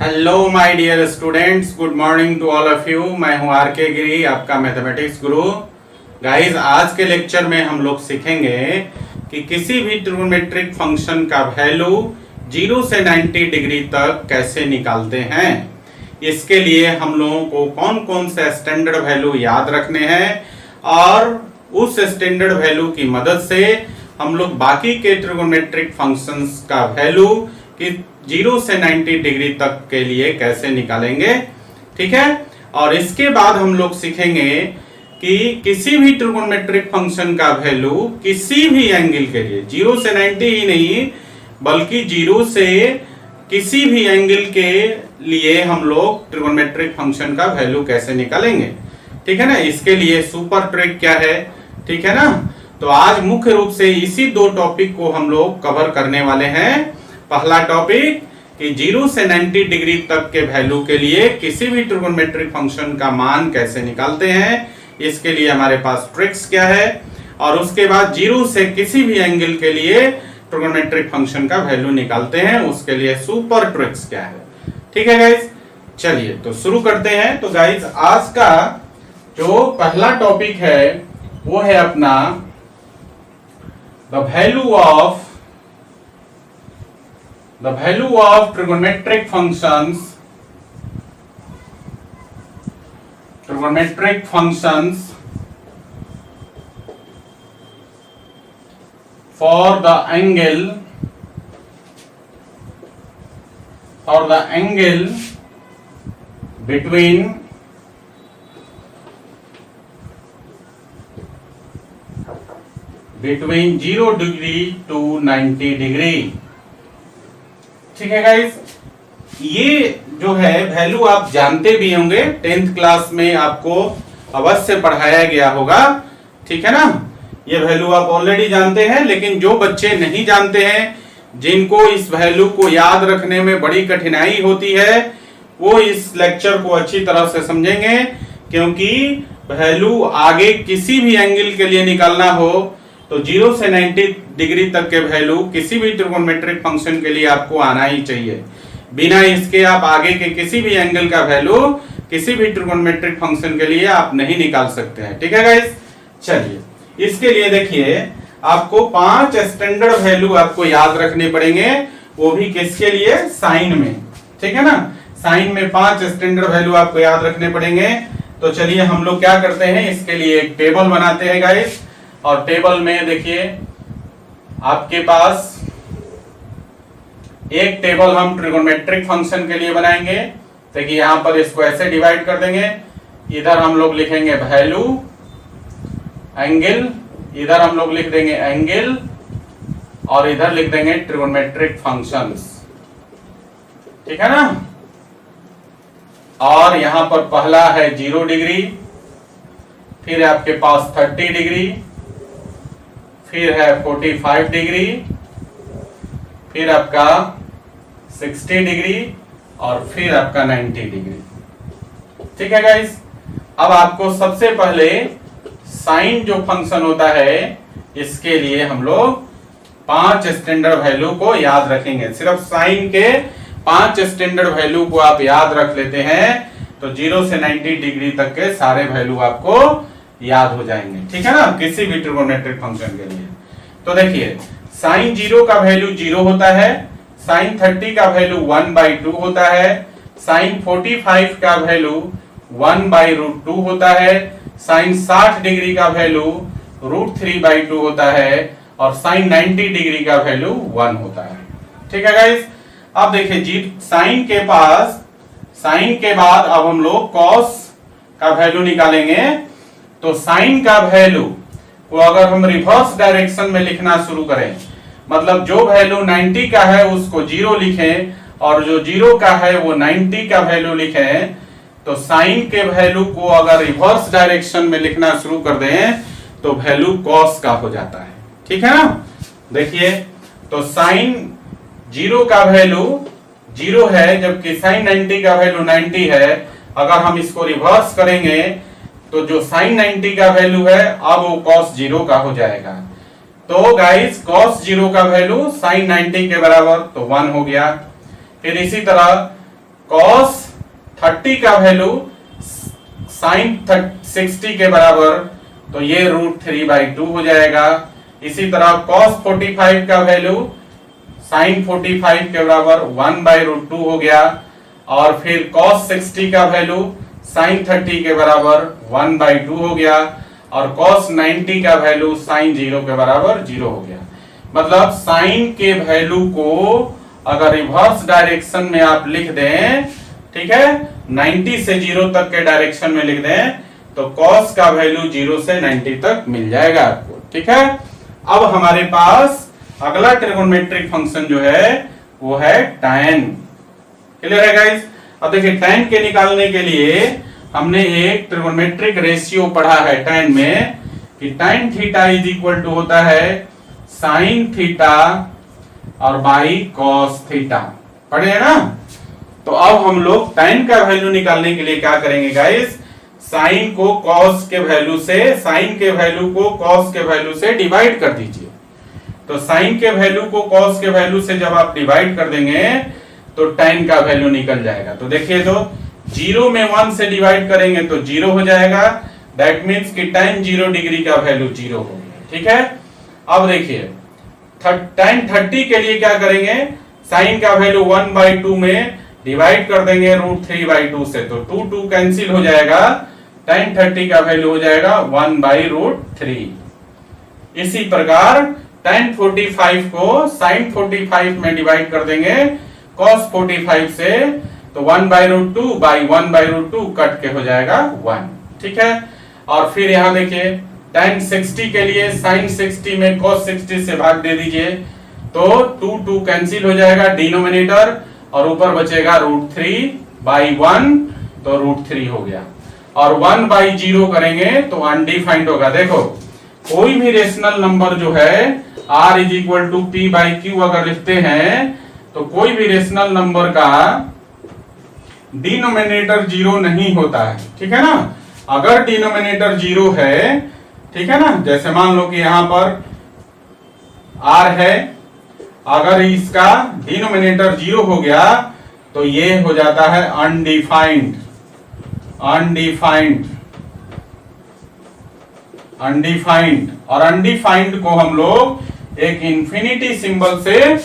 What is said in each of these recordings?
Hello my dear students, good morning to all of you. मैं हूं are के गिरी, आपका मैथमेटिक्स गुरु। गाइस, आज के लेक्चर में हम लोग सीखेंगे कि किसी भी ट्रिग्नोमेट्रिक फंक्शन का वैल्यू 0 से 90 डिग्री तक कैसे निकालते हैं। इसके लिए हम लोगों को कौन कौन से स्टैंडर्ड वैल्यू याद रखने हैं और उस स्टैंडर्ड वैल्यू की मदद से हम लोग बाकी के ट्रिग्नोमेट्रिक फंक्शंस का वैल्यू कि 0 से 90 डिग्री तक के लिए कैसे निकालेंगे। ठीक है, और इसके बाद हम लोग सीखेंगे कि किसी भी ट्रिग्नोमेट्रिक फंक्शन का वैल्यू किसी भी एंगल के लिए 0 से 90 ही नहीं बल्कि 0 से किसी भी एंगल के लिए हम लोग ट्रिग्नोमेट्रिक फंक्शन का वैल्यू कैसे निकालेंगे। ठीक है ना, इसके लिए सुपर ट्रिक क्या है। ठीक है ना, तो आज मुख्य रूप से इसी दो टॉपिक को हम लोग कवर करने वाले हैं। पहला टॉपिक कि 0 से 90 डिग्री तक के वैल्यू के लिए किसी भी ट्रिग्नोमेट्रिक फंक्शन का मान कैसे निकालते हैं, इसके लिए हमारे पास ट्रिक्स क्या है, और उसके बाद 0 से किसी भी एंगल के लिए ट्रिग्नोमेट्रिक फंक्शन का वैल्यू निकालते हैं, उसके लिए सुपर ट्रिक्स क्या है। ठीक है गाइस, चलिए तो शुरू करते हैं। तो गाइस, आज का जो पहला टॉपिक है वो है अपना the value of trigonometric functions for the angle between 0 degree to 90 degree। ठीक है गाइस, ये जो है वैल्यू आप जानते भी होंगे, 10th क्लास में आपको अवश्य पढ़ाया गया होगा। ठीक है ना, ये वैल्यू आप ऑलरेडी जानते हैं, लेकिन जो बच्चे नहीं जानते हैं, जिनको इस वैल्यू को याद रखने में बड़ी कठिनाई होती है, वो इस लेक्चर को अच्छी तरह से समझेंगे, क्योंकि वैल्यू आगे किसी भी एंगल के लिए निकालना हो तो 0 से 90 डिग्री तक के वैल्यू किसी भी ट्रिग्नोमेट्रिक फंक्शन के लिए आपको आना ही चाहिए। बिना इसके आप आगे के किसी भी एंगल का वैल्यू किसी भी ट्रिग्नोमेट्रिक फंक्शन के लिए आप नहीं निकाल सकते हैं। ठीक है गाइस, चलिए इसके लिए देखिए आपको 5 स्टैंडर्ड वैल्यू आपको याद रखने पड़ेंगे, वो भी किसके लिए, साइन में। ठीक है ना, साइन में 5 स्टैंडर्ड वैल्यू आपको याद रखने पड़ेंगे। तो चलिए हम लोग क्या करते हैं, इसके लिए एक टेबल बनाते हैं गाइस, और टेबल में देखिए आपके पास एक टेबल हम ट्रिग्नोमेट्रिक फंक्शन के लिए बनाएंगे। देखिए यहां पर इसको ऐसे डिवाइड कर देंगे, इधर हम लोग लिखेंगे वैल्यू एंगल, इधर हम लोग लिख देंगे एंगल, और इधर लिख देंगे ट्रिग्नोमेट्रिक फंक्शंस। ठीक है ना, और यहां पर पहला है 0 डिग्री, फिर आपके पास 30 डिग्री, फिर है 45 डिग्री, फिर आपका 60 डिग्री, और फिर आपका 90 डिग्री। ठीक है गाइस, अब आपको सबसे पहले साइन जो फंक्शन होता है इसके लिए हम लोग 5 स्टैंडर्ड वैल्यू को याद रखेंगे। सिर्फ साइन के 5 स्टैंडर्ड वैल्यू को आप याद रख लेते हैं तो 0 से 90 डिग्री तक के सारे वैल्यू आपको याद हो जाएंगे। ठीक है ना, किसी भी ट्रिग्नोमेट्रिक फंक्शन के लिए। तो देखिए साइन 0 का वैल्यू 0 होता है, साइन 30 का वैल्यू 1/2 होता है, साइन 45 का वैल्यू 1/√2 होता है, साइन 60 डिग्री का वैल्यू √3/2 होता है, और साइन 90 डिग्री का वैल्यू 1 होता है। ठीक है गाइस, अब देखिए साइन के बाद अब हम लोग कॉस का वैल्यू निकालेंगे। तो साइन का वैल्यू को अगर हम रिवर्स डायरेक्शन में लिखना शुरू करें, मतलब जो वैल्यू 90 का है उसको 0 लिखें, और जो 0 का है वो 90 का वैल्यू लिखें, तो साइन के वैल्यू को अगर रिवर्स डायरेक्शन में लिखना शुरू कर दें तो वैल्यू कॉस का हो जाता है। ठीक है ना, देखिए तो साइन 0 का वैल्यू 0 है, जबकि साइन 90 का वैल्यू 90 है। अगर हम इसको रिवर्स करेंगे तो जो साइन 90 का वैल्यू है अब वो कॉस 0 का हो जाएगा। तो गाइस cos 0 का वैल्यू sin 90 के बराबर तो 1 हो गया। फिर इसी तरह cos 30 का वैल्यू sin 60 के बराबर, तो ये √3/2 हो जाएगा। इसी तरह cos 45 का वैल्यू sin 45 के बराबर 1/√2 हो गया। और फिर cos 60 का वैल्यू sin 30 के बराबर 1/2 हो गया। और cos 90 का वैल्यू sin 0 के बराबर 0 हो गया। मतलब साइन के वैल्यू को अगर रिवर्स डायरेक्शन में आप लिख दें, ठीक है, 90 से 0 तक के डायरेक्शन में लिख दें, तो cos का वैल्यू 0 से 90 तक मिल जाएगा आपको, ठीक है। अब हमारे पास अगला ट्रिगोनोमेट्रिक फंक्शन जो है वो है tan। क्लियर है गाइस? अब देखिए tan के निकालने के लिए हमने एक ट्रिगोनोमेट्रिक रेशियो पढ़ा है tan में कि tan theta is equal to होता है sin थीटा और बाई cos थीटा, पढ़े हैं ना। तो अब हम लोग tan का वैल्यू निकालने के लिए क्या करेंगे गाइस, sin को cos के वैल्यू से, sin के वैल्यू को cos के वैल्यू से डिवाइड कर दीजिए। तो sin के वैल्यू को cos के वैल्यू से जब आप डिवाइड कर देंगे तो tan का वैल्यू निकल जाएगा। तो देखिए, तो 0 में 1 से डिवाइड करेंगे तो 0 हो जाएगा। दैट मीन्स कि tan 0 डिग्री का वैल्यू 0 हो गया, ठीक है। अब देखिए tan 30 के लिए क्या करेंगे, sin का वैल्यू 1/2 में डिवाइड कर देंगे √3/2 से, तो 2 कैंसिल हो जाएगा। tan 30 का वैल्यू हो जाएगा 1/√3। इसी प्रकार tan 45 को sin 45 में डिवाइड कर देंगे cos 45 से, तो 1/√2 कट के हो जाएगा 1, ठीक है। और फिर यहां देखिए tan 60 के लिए sin 60 में cos 60 से भाग दे दीजिए, तो 2 कैंसिल हो जाएगा डिनोमिनेटर, और ऊपर बचेगा √3/1, तो √3 हो गया। और 1/0 करेंगे तो अनडिफाइंड होगा। देखो, कोई भी रेशनल नंबर जो है r is equal to p/q अगर लिखते हैं, तो कोई भी रेशनल नंबर का डिनोमिनेटर 0 नहीं होता है, ठीक है ना। अगर डिनोमिनेटर 0 है, ठीक है ना, जैसे मान लो कि यहां पर r है, अगर इसका डिनोमिनेटर 0 हो गया तो ये हो जाता है अनडिफाइंड। और अनडिफाइंड को हम लोग एक इंफिनिटी सिंबल से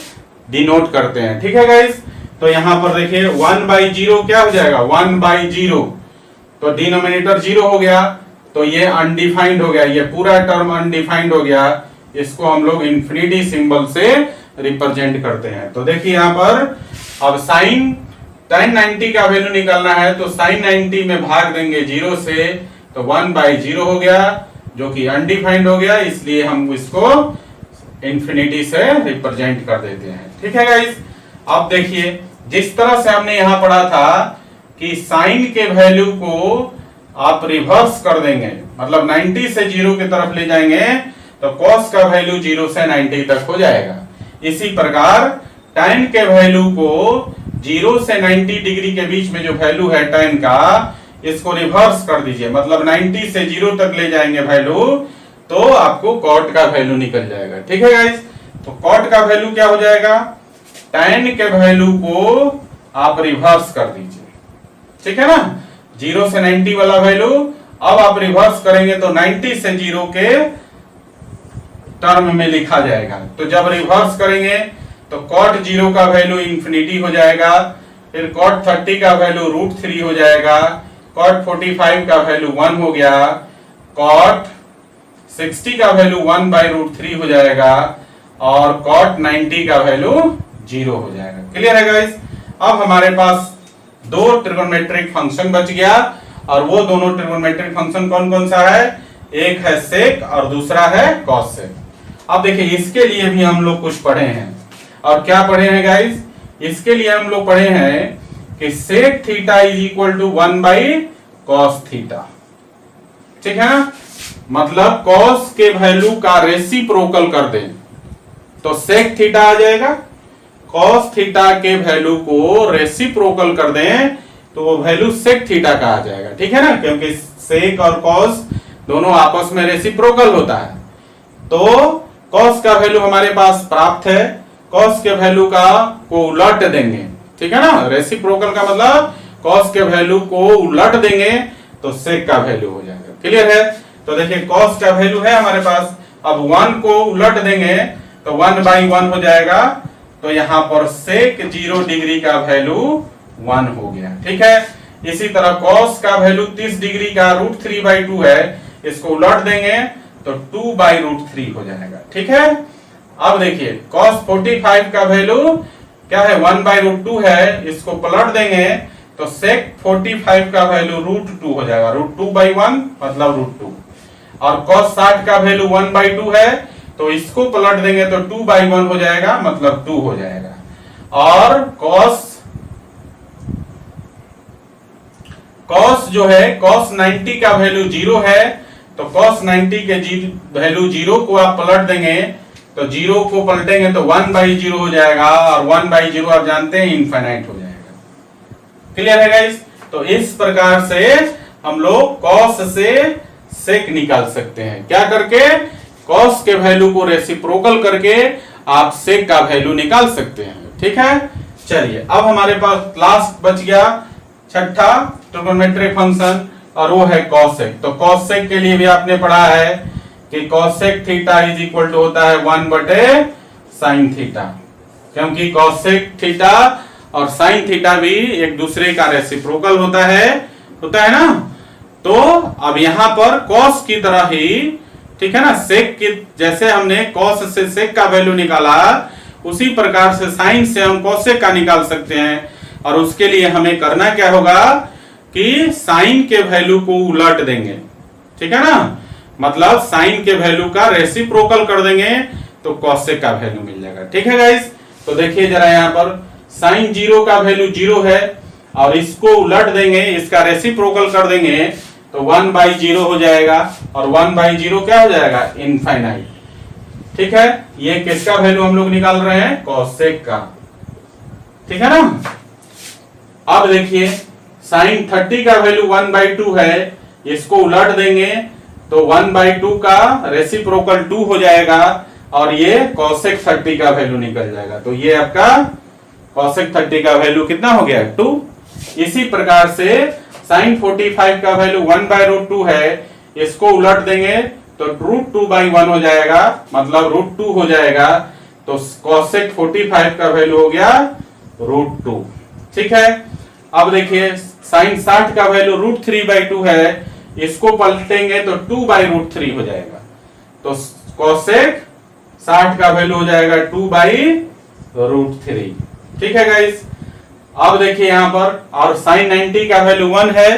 डिनोट करते हैं, ठीक है गाइस। तो यहां पर देखिए 1/0 क्या हो जाएगा, 1/0, तो डिनोमिनेटर 0 हो गया, तो ये अनडिफाइंड हो गया, ये पूरा टर्म अनडिफाइंड हो गया। इसको हम लोग इंफिनिटी सिंबल से रिप्रेजेंट करते हैं। तो देखिए यहां पर अब साइन tan 90 का वैल्यू निकालना है, तो sin 90 में भाग देंगे 0 से, तो 1/0 हो गया, जो कि अनडिफाइंड हो गया, इसलिए हम इसको इंफिनिटी से रिप्रेजेंट कर देते हैं, ठीक है गाइस। अब देखिए, जिस तरह से हमने यहां पढ़ा था कि साइन के वैल्यू को आप रिवर्स कर देंगे, मतलब 90 से 0 की तरफ ले जाएंगे, तो cos का वैल्यू 0 से 90 तक हो जाएगा। इसी प्रकार tan के वैल्यू को 0 से 90 डिग्री के बीच में जो वैल्यू है tan का, इसको रिवर्स कर दीजिए, मतलब 90 से 0 तक ले जाएंगे वैल्यू, तो आपको cot का वैल्यू निकल जाएगा, ठीक है गाइस। तो cot का वैल्यू क्या हो जाएगा, tan के वैल्यू को आप रिवर्स कर दीजिए, ठीक है ना, 0 से 90 वाला वैल्यू अब आप रिवर्स करेंगे तो 90 से 0 के टर्म में लिखा जाएगा। तो जब रिवर्स करेंगे तो cot 0 का वैल्यू इंफिनिटी हो जाएगा, फिर cot 30 का वैल्यू √3 हो जाएगा, cot 45 का वैल्यू 1 हो गया, cot 60 का वैल्यू 1/√3 हो जाएगा, और cot 90 का वैल्यू 0 हो जाएगा। क्लियर है गाइस? अब हमारे पास दो ट्रिगोनोमेट्रिक फंक्शन बच गया, और वो दोनों ट्रिगोनोमेट्रिक फंक्शन कौन कौन सा है, एक है सेक और दूसरा है cos सेक। अब देखिए, इसके लिए भी हम लोग कुछ पढ़े हैं, और क्या पढ़े हैं गाइस, इसके लिए हम लोग पढ़े हैं कि sec theta is equal to 1/cos theta, ठीक है ना, मतलब cos के वैल्यू का रेसिप्रोकल कर दें तो सेक थीटा आ जाएगा, cos थीटा के वैल्यू को रेसिप्रोकल कर दें तो वो वैल्यू सेक थीटा का आ जाएगा, ठीक है ना, क्योंकि सेक और cos दोनों आपस में रेसिप्रोकल होता है। तो cos का वैल्यू हमारे पास प्राप्त है, cos के वैल्यू का को उलट देंगे, ठीक है ना। रेसिप्रोकल का मतलब कॉस के वैल्यू को उलट देंगे तो सेक का वैल्यू हो जाएगा। क्लियर है। तो देखिए कॉस का वैल्यू है हमारे पास, अब 1 को उलट देंगे तो 1/1 हो जाएगा, तो यहां पर सेक 0 डिग्री का वैल्यू 1 हो गया। ठीक है। इसी तरह कॉस का वैल्यू 30 डिग्री का √3/2 है, इसको उलट देंगे तो 2/√3 हो जाएगा। ठीक है। अब देखिए कॉस 45 का वैल्यू क्या है, 1/√2 है, इसको पलट देंगे तो सेक 45 का वैल्यू √2 हो जाएगा, √2/1 मतलब √2। और कॉस 60 का वैल्यू 1/2 है, तो इसको पलट देंगे तो 2/1 हो जाएगा, मतलब 2 हो जाएगा। और कॉस जो है, कॉस 90 का वैल्यू 0 है, तो कॉस 90 के वैल्यू 0 को आप पलट देंगे तो 0 को पलटेंगे तो 1/0 हो जाएगा, और 1/0 आप जानते हैं इनफाइनाइट हो जाएगा। क्लियर है गाइस। तो इस प्रकार से हम लोग कॉस से सेक निकाल सकते हैं, क्या करके, कॉस के वैल्यू को रेसिप्रोकल करके आप सेक का वैल्यू निकाल सकते हैं। ठीक है। चलिए अब हमारे पास लास्ट बच गया छठा ट्रिगोनोमेट्रिक फंक्शन, और वो है कॉसेक। तो कॉसेक के लिए भी आपने पढ़ा है कि cosec theta is equal to होता है 1/sin थीटा, क्योंकि कॉसेक थीटा और साइन थीटा भी एक दूसरे का रेसिप्रोकल होता है ना। तो अब यहां पर कॉस की तरह ही, ठीक है ना, सेक की जैसे हमने कॉस से सेक का वैल्यू निकाला, उसी प्रकार से साइन से हम कॉसेक का निकाल सकते हैं। और उसके लिए हमें करना क्या होगा कि साइन के वैल्यू को उलट देंगे, ठीक है ना, मतलब साइन के वैल्यू का रेसिप्रोकल कर देंगे तो कॉसेक का वैल्यू मिल जाएगा। ठीक है गाइस। तो देखिए जरा यहाँ पर साइन 0 का वैल्यू 0 है, और इसको उलट देंगे, इसका रेसिप्रोकल कर देंगे तो 1/0 हो जाएगा, और 1/0 क्या हो जाएगा, इनफाइनाइट। ठीक है। ये किसका वैल्यू हम लोग निकाल रहे हैं, कॉसेक का। ठीक है ना। अब देखिए साइन 30 का वैल्यू 1/2 है, इसको उलट देंगे तो 1/2 का रेसिप्रोकल 2 हो जाएगा, और ये कॉसेक 30 का वैल्यू निकल जाएगा। तो ये आपका कॉसेक 30 का वैल्यू कितना हो गया, 2। इसी प्रकार से साइन 45 का वैल्यू 1/√2 है, इसको उलट देंगे तो √2/1 हो जाएगा, मतलब √2 हो जाएगा। तो कॉसेक 45 का वैल्यू हो गया √2। ठीक है। अब देखिए साइन 60 का वैल्यू √3/2 है, इसको पलटेंगे तो 2/√3 हो जाएगा। तो कॉसेक 60 का वैल्यू हो जाएगा 2/√3। ठीक है गाइस। अब देखिए यहां पर, और साइन 90 का वैल्यू 1 है,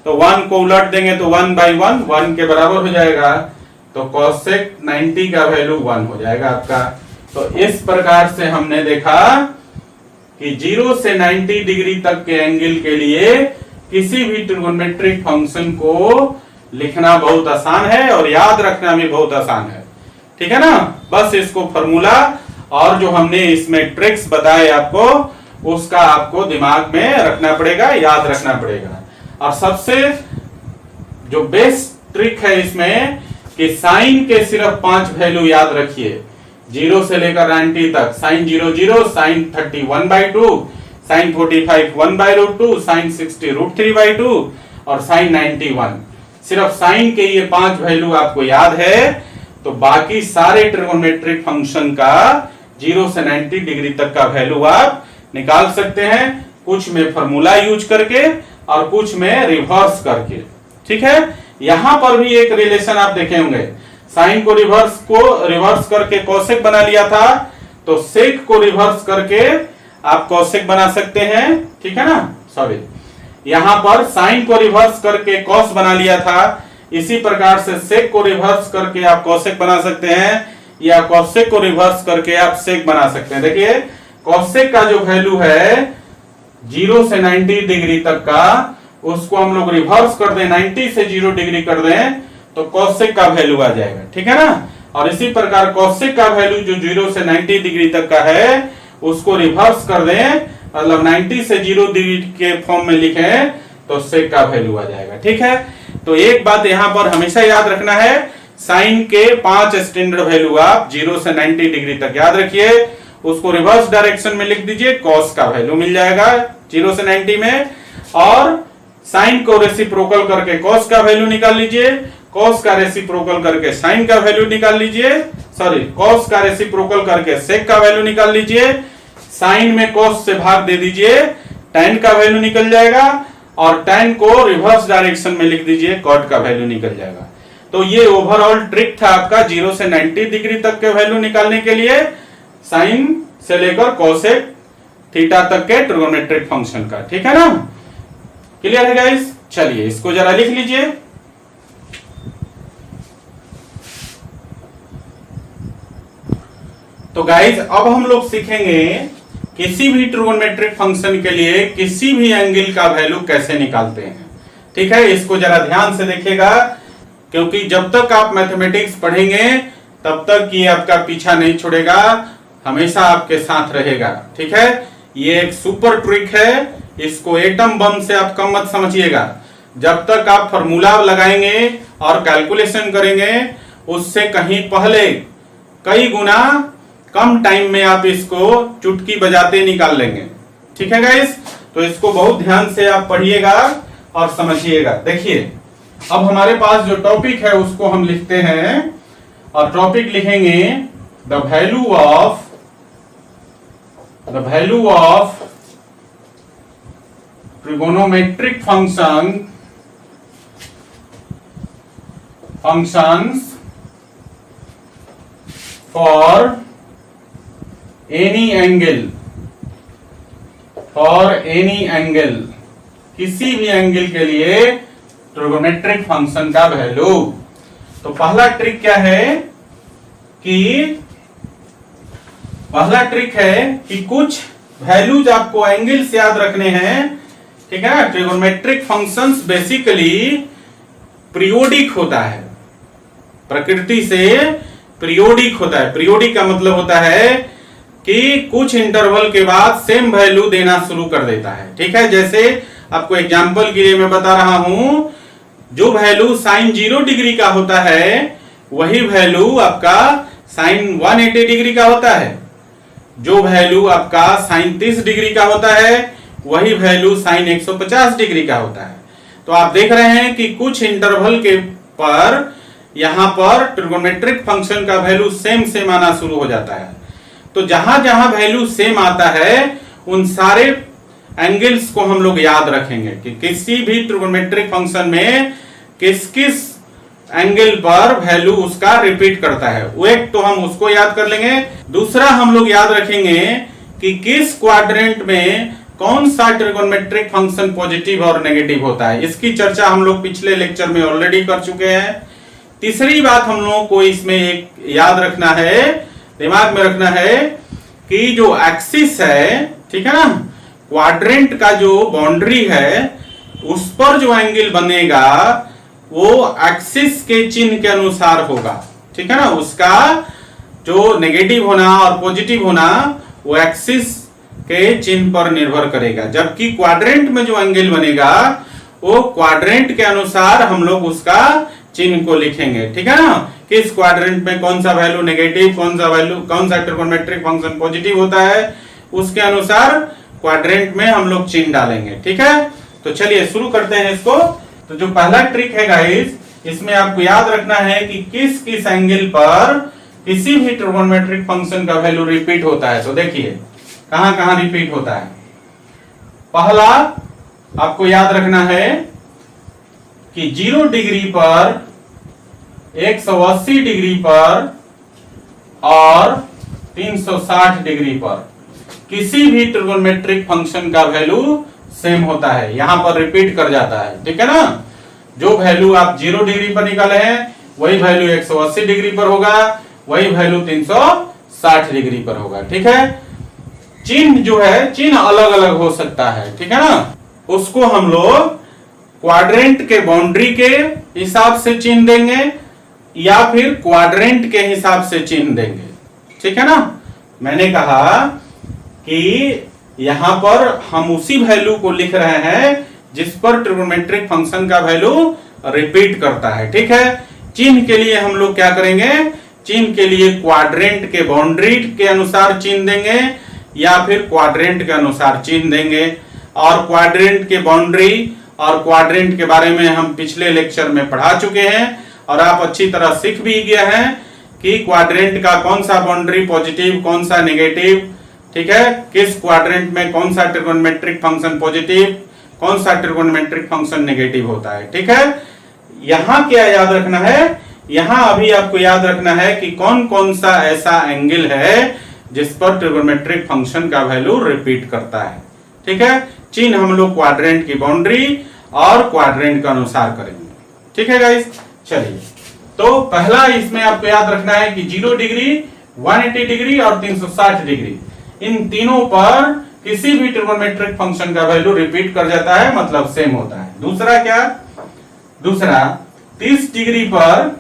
तो 1 को उलट देंगे तो 1/1 1 के बराबर हो जाएगा, तो कॉसेक 90 का वैल्यू 1 हो जाएगा आपका। तो इस प्रकार से हमने देखा कि 0 से 90 डिग्री तक के एंगल के लिए किसी भी ट्रिगोनोमेट्रिक फंक्शन को लिखना बहुत आसान है, और याद रखना भी बहुत आसान है। ठीक है ना। बस इसको फॉर्मूला और जो हमने इसमें ट्रिक्स बताए आपको, उसका आपको दिमाग में रखना पड़ेगा, याद रखना पड़ेगा। और सबसे जो बेस्ट ट्रिक है इसमें कि साइन के सिर्फ 5 वैल्यू याद रखिए, 0 से लेकर 90 तक। साइन 0 0, साइन 30 1/2, साइन 45 1/√2, साइन 60 √3/2, और साइन 90 1। सिर्फ साइन के ये 5 वैल्यू आपको याद है, तो बाकी सारे ट्रिगोनोमेट्रिक फंक्शन का 0 से 90 डिग्री तक का वैल्यू आप निकाल सकते हैं, कुछ में फॉर्मूला यूज करके और कुछ में रिवर्स करके। ठीक है। यहां पर भी एक रिलेशन आप देखे होंगे, साइन को रिवर्स करके कॉसेक बना लिया था, तो सेक को रिवर्स करके आप कॉसेक बना सकते हैं। ठीक है ना, सॉरी, यहां पर साइन को रिवर्स करके कॉस बना लिया था, इसी प्रकार से सेक को रिवर्स करके आप कॉसेक बना सकते हैं, या कॉसेक को रिवर्स करके आप सेक बना सकते हैं। देखिए कॉसेक का जो वैल्यू है 0 से 90 डिग्री तक का, उसको हम लोग रिवर्स कर दें, 90 से 0 डिग्री कर दें, तो कॉसेक का वैल्यू आ जाएगा। ठीक है ना। और इसी प्रकार कॉसेक का वैल्यू जो 0 से 90 डिग्री तक का है, उसको रिवर्स कर दें, मतलब 90 से 0 डिग्री के फॉर्म में लिखें, तो सेक का वैल्यू आ जाएगा। ठीक है। तो एक बात यहां पर हमेशा याद रखना है, साइन के 5 स्टैंडर्ड वैल्यू आप 0 से 90 डिग्री तक याद रखिए, उसको रिवर्स डायरेक्शन में लिख दीजिए, कॉस का वैल्यू मिल जाएगा 0 से 90 में। और साइन को रेसिप्रोकल करके कॉस का वैल्यू निकाल लीजिए, कॉस का रेसिप्रोकल करके साइन का वैल्यू निकाल लीजिए, सॉरी कॉस का रेसिप्रोकल करके सेक का वैल्यू निकाल लीजिए, साइन में कॉस से भाग दे दीजिए, tan का वैल्यू निकल जाएगा, और tan को रिवर्स डायरेक्शन में लिख दीजिए, कॉट का वैल्यू निकल जाएगा। तो ये ओवरऑल ट्रिक था आपका 0 से 90 डिग्री तक के वैल्यू निकालने के लिए, साइन से लेकर कोसेक थीटा तक के ट्रिगोनोमेट्रिक फंक्शन का। ठीक है ना, क्लियर है गाइस? चलिए इसको जरा लिख लीजिए। तो गाइस अब हम लोग सीखेंगे किसी भी ट्रिगोनोमेट्रिक फंक्शन के लिए किसी भी एंगल का वैल्यू कैसे निकालते हैं। ठीक है, इसको जरा ध्यान से देखिएगा, क्योंकि जब तक आप मैथमेटिक्स पढ़ेंगे तब तक ये आपका पीछा नहीं छोड़ेगा, हमेशा आपके साथ रहेगा। ठीक है, ये एक सुपर ट्रिक है, इसको एटम बम से आप कम मत समझिएगा। जब तक आप फॉर्मूला लगाएंगे और कैलकुलेशन करेंगे, उससे कहीं पहले कई गुना कम टाइम में आप इसको चुटकी बजाते निकाल लेंगे। ठीक है गाइस, तो इसको बहुत ध्यान से आप पढ़िएगा और समझिएगा। देखिए अब हमारे पास जो टॉपिक है उसको हम लिखते हैं, और टॉपिक लिखेंगे the value of trigonometric functions for any angle, किसी भी एंगल के लिए ट्रिगोनोमेट्रिक फंक्शन का वैल्यू। तो पहला ट्रिक क्या है कि कुछ वैल्यूज आपको एंगल से याद रखने हैं। ठीक है ना, ट्रिगोनोमेट्रिक फंक्शंस बेसिकली पीरियोडिक होता है, प्रकृति से पीरियोडिक होता है। पीरियोडिक का मतलब होता है कि कुछ इंटरवल के बाद सेम वैल्यू देना शुरू कर देता है। ठीक है, जैसे आपको एग्जांपल के लिए मैं बता रहा हूं, जो वैल्यू साइन 0 डिग्री का होता है वही वैल्यू आपका साइन 180 डिग्री का होता है। जो वैल्यू आपका साइन 30 डिग्री का होता है वही वैल्यू साइन 150 डिग्री का होता है। तो आप देख रहे हैं कि कुछ इंटरवल के पर यहां पर ट्रिगोनोमेट्रिक फंक्शन का वैल्यू सेम आना शुरू हो जाता है। तो जहां जहां वैल्यू सेम आता है उन सारे एंगल्स को हम लोग याद रखेंगे कि किसी भी ट्रिगोनोमेट्रिक फंक्शन में किस किस एंगल पर वैल्यू उसका रिपीट करता है, वो एक तो हम उसको याद कर लेंगे। दूसरा हम लोग याद रखेंगे कि किस क्वाड्रेंट में कौन सा ट्रिगोनोमेट्रिक फंक्शन पॉजिटिव और नेगेटिव होता है, इसकी चर्चा हम लोग पिछले लेक्चर में ऑलरेडी कर चुके हैं। तीसरी बात हम लोगों को इसमें एक याद रखना है, दिमाग में रखना है कि जो एक्सिस है, ठीक है ना, क्वाड्रेंट का जो बाउंड्री है उस पर जो एंगल बनेगा वो एक्सिस के चिन्ह के अनुसार होगा। ठीक है ना, उसका जो नेगेटिव होना और पॉजिटिव होना वो एक्सिस के चिन्ह पर निर्भर करेगा, जबकि क्वाड्रेंट में जो एंगल बनेगा वो क्वाड्रेंट के अनुसार हम लोग उसका चिन्ह को लिखेंगे। ठीक है ना, किस क्वाड्रेंट में कौन सा वैल्यू नेगेटिव, कौन सा ट्रिगोनोमेट्रिक फंक्शन पॉजिटिव होता है, उसके अनुसार क्वाड्रेंट में हम लोग चिन्ह डालेंगे। ठीक है, तो चलिए शुरू करते हैं इसको। तो जो पहला ट्रिक है गाइस, इसमें आपको याद रखना है कि किस किस एंगल पर किसी भी ट्रिगोनोमेट्रिक फंक्शन का वैल्यू रिपीट होता है। तो देखिए कहां कहां रिपीट होता है। पहला आपको याद रखना है कि 0 डिग्री पर, 180 डिग्री पर और 360 डिग्री पर किसी भी ट्रिगोनोमेट्रिक फंक्शन का वैल्यू सेम होता है, यहां पर रिपीट कर जाता है। ठीक है ना, जो वैल्यू आप 0 डिग्री पर निकाले हैं वही वैल्यू 180 डिग्री पर होगा, वही वैल्यू 360 डिग्री पर होगा। ठीक है, चिन्ह जो है, चिन्ह अलग अलग हो सकता है। ठीक है ना, उसको हम लोग क्वाड्रेंट के बाउंड्री के हिसाब से चिन्ह देंगे या फिर क्वाड्रेंट के हिसाब से चिन्ह देंगे। ठीक है ना, मैंने कहा कि यहां पर हम उसी वैल्यू को लिख रहे हैं जिस पर ट्रिगोनोमेट्रिक फंक्शन का वैल्यू रिपीट करता है। ठीक है, चिन्ह के लिए हम लोग क्या करेंगे, चिन्ह के लिए क्वाड्रेंट के बाउंड्री के अनुसार चिन्ह देंगे या फिर क्वाड्रेंट के अनुसार चिन्ह देंगे। और क्वाड्रेंट के बाउंड्री और क्वाड्रेंट के बारे में हम पिछले लेक्चर में पढ़ा चुके हैं और आप अच्छी तरह सीख भी गए हैं कि क्वाड्रेंट का कौन सा बाउंड्री पॉजिटिव, कौन सा नेगेटिव, ठीक है, किस क्वाड्रेंट में कौन सा ट्रिगोनोमेट्रिक फंक्शन पॉजिटिव, कौन सा ट्रिगोनोमेट्रिक फंक्शन नेगेटिव होता है। ठीक है, यहां क्या याद रखना है, यहां अभी आपको याद रखना है कि कौन कौन सा ऐसा एंगल है जिस पर ट्रिगोनोमेट्रिक फंक्शन का वैल्यू रिपीट करता है। ठीक है, चिन्ह हम लोग क्वाड्रेंट की बाउंड्री और क्वाड्रेंट के अनुसार करेंगे। ठीक है गाइस, चलिए तो पहला इसमें आपको याद रखना है कि 0 डिग्री, 180 डिग्री और 360 डिग्री, इन तीनों पर किसी भी ट्रिगोनोमेट्रिक फंक्शन का वैल्यू रिपीट कर जाता है, मतलब सेम होता है। दूसरा क्या, दूसरा 30 डिग्री पर,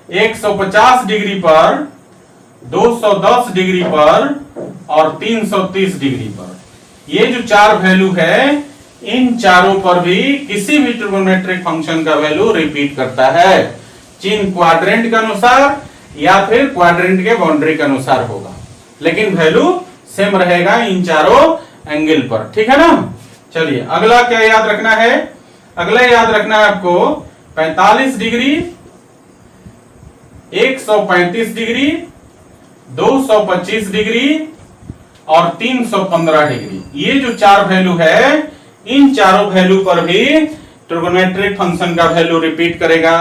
150 डिग्री पर, 210 डिग्री पर और 330 डिग्री पर, ये जो चार वैल्यू है इन चारों पर भी किसी भी ट्रिगोनोमेट्रिक फंक्शन का वैल्यू रिपीट करता है। चिन्ह क्वाड्रेंट के अनुसार या फिर क्वाड्रेंट के बाउंड्री के अनुसार होगा, लेकिन वैल्यू सेम रहेगा इन चारों एंगल पर। ठीक है ना। चलिए अगला क्या याद रखना है, अगला याद रखना है आपको 45 डिग्री, 135 डिग्री, 225 डिग्री और 315 डिग्री, ये जो चार वैल्यू है इन चारों वैल्यू पर भी ट्रिगोनोमेट्रिक फंक्शन का वैल्यू रिपीट करेगा,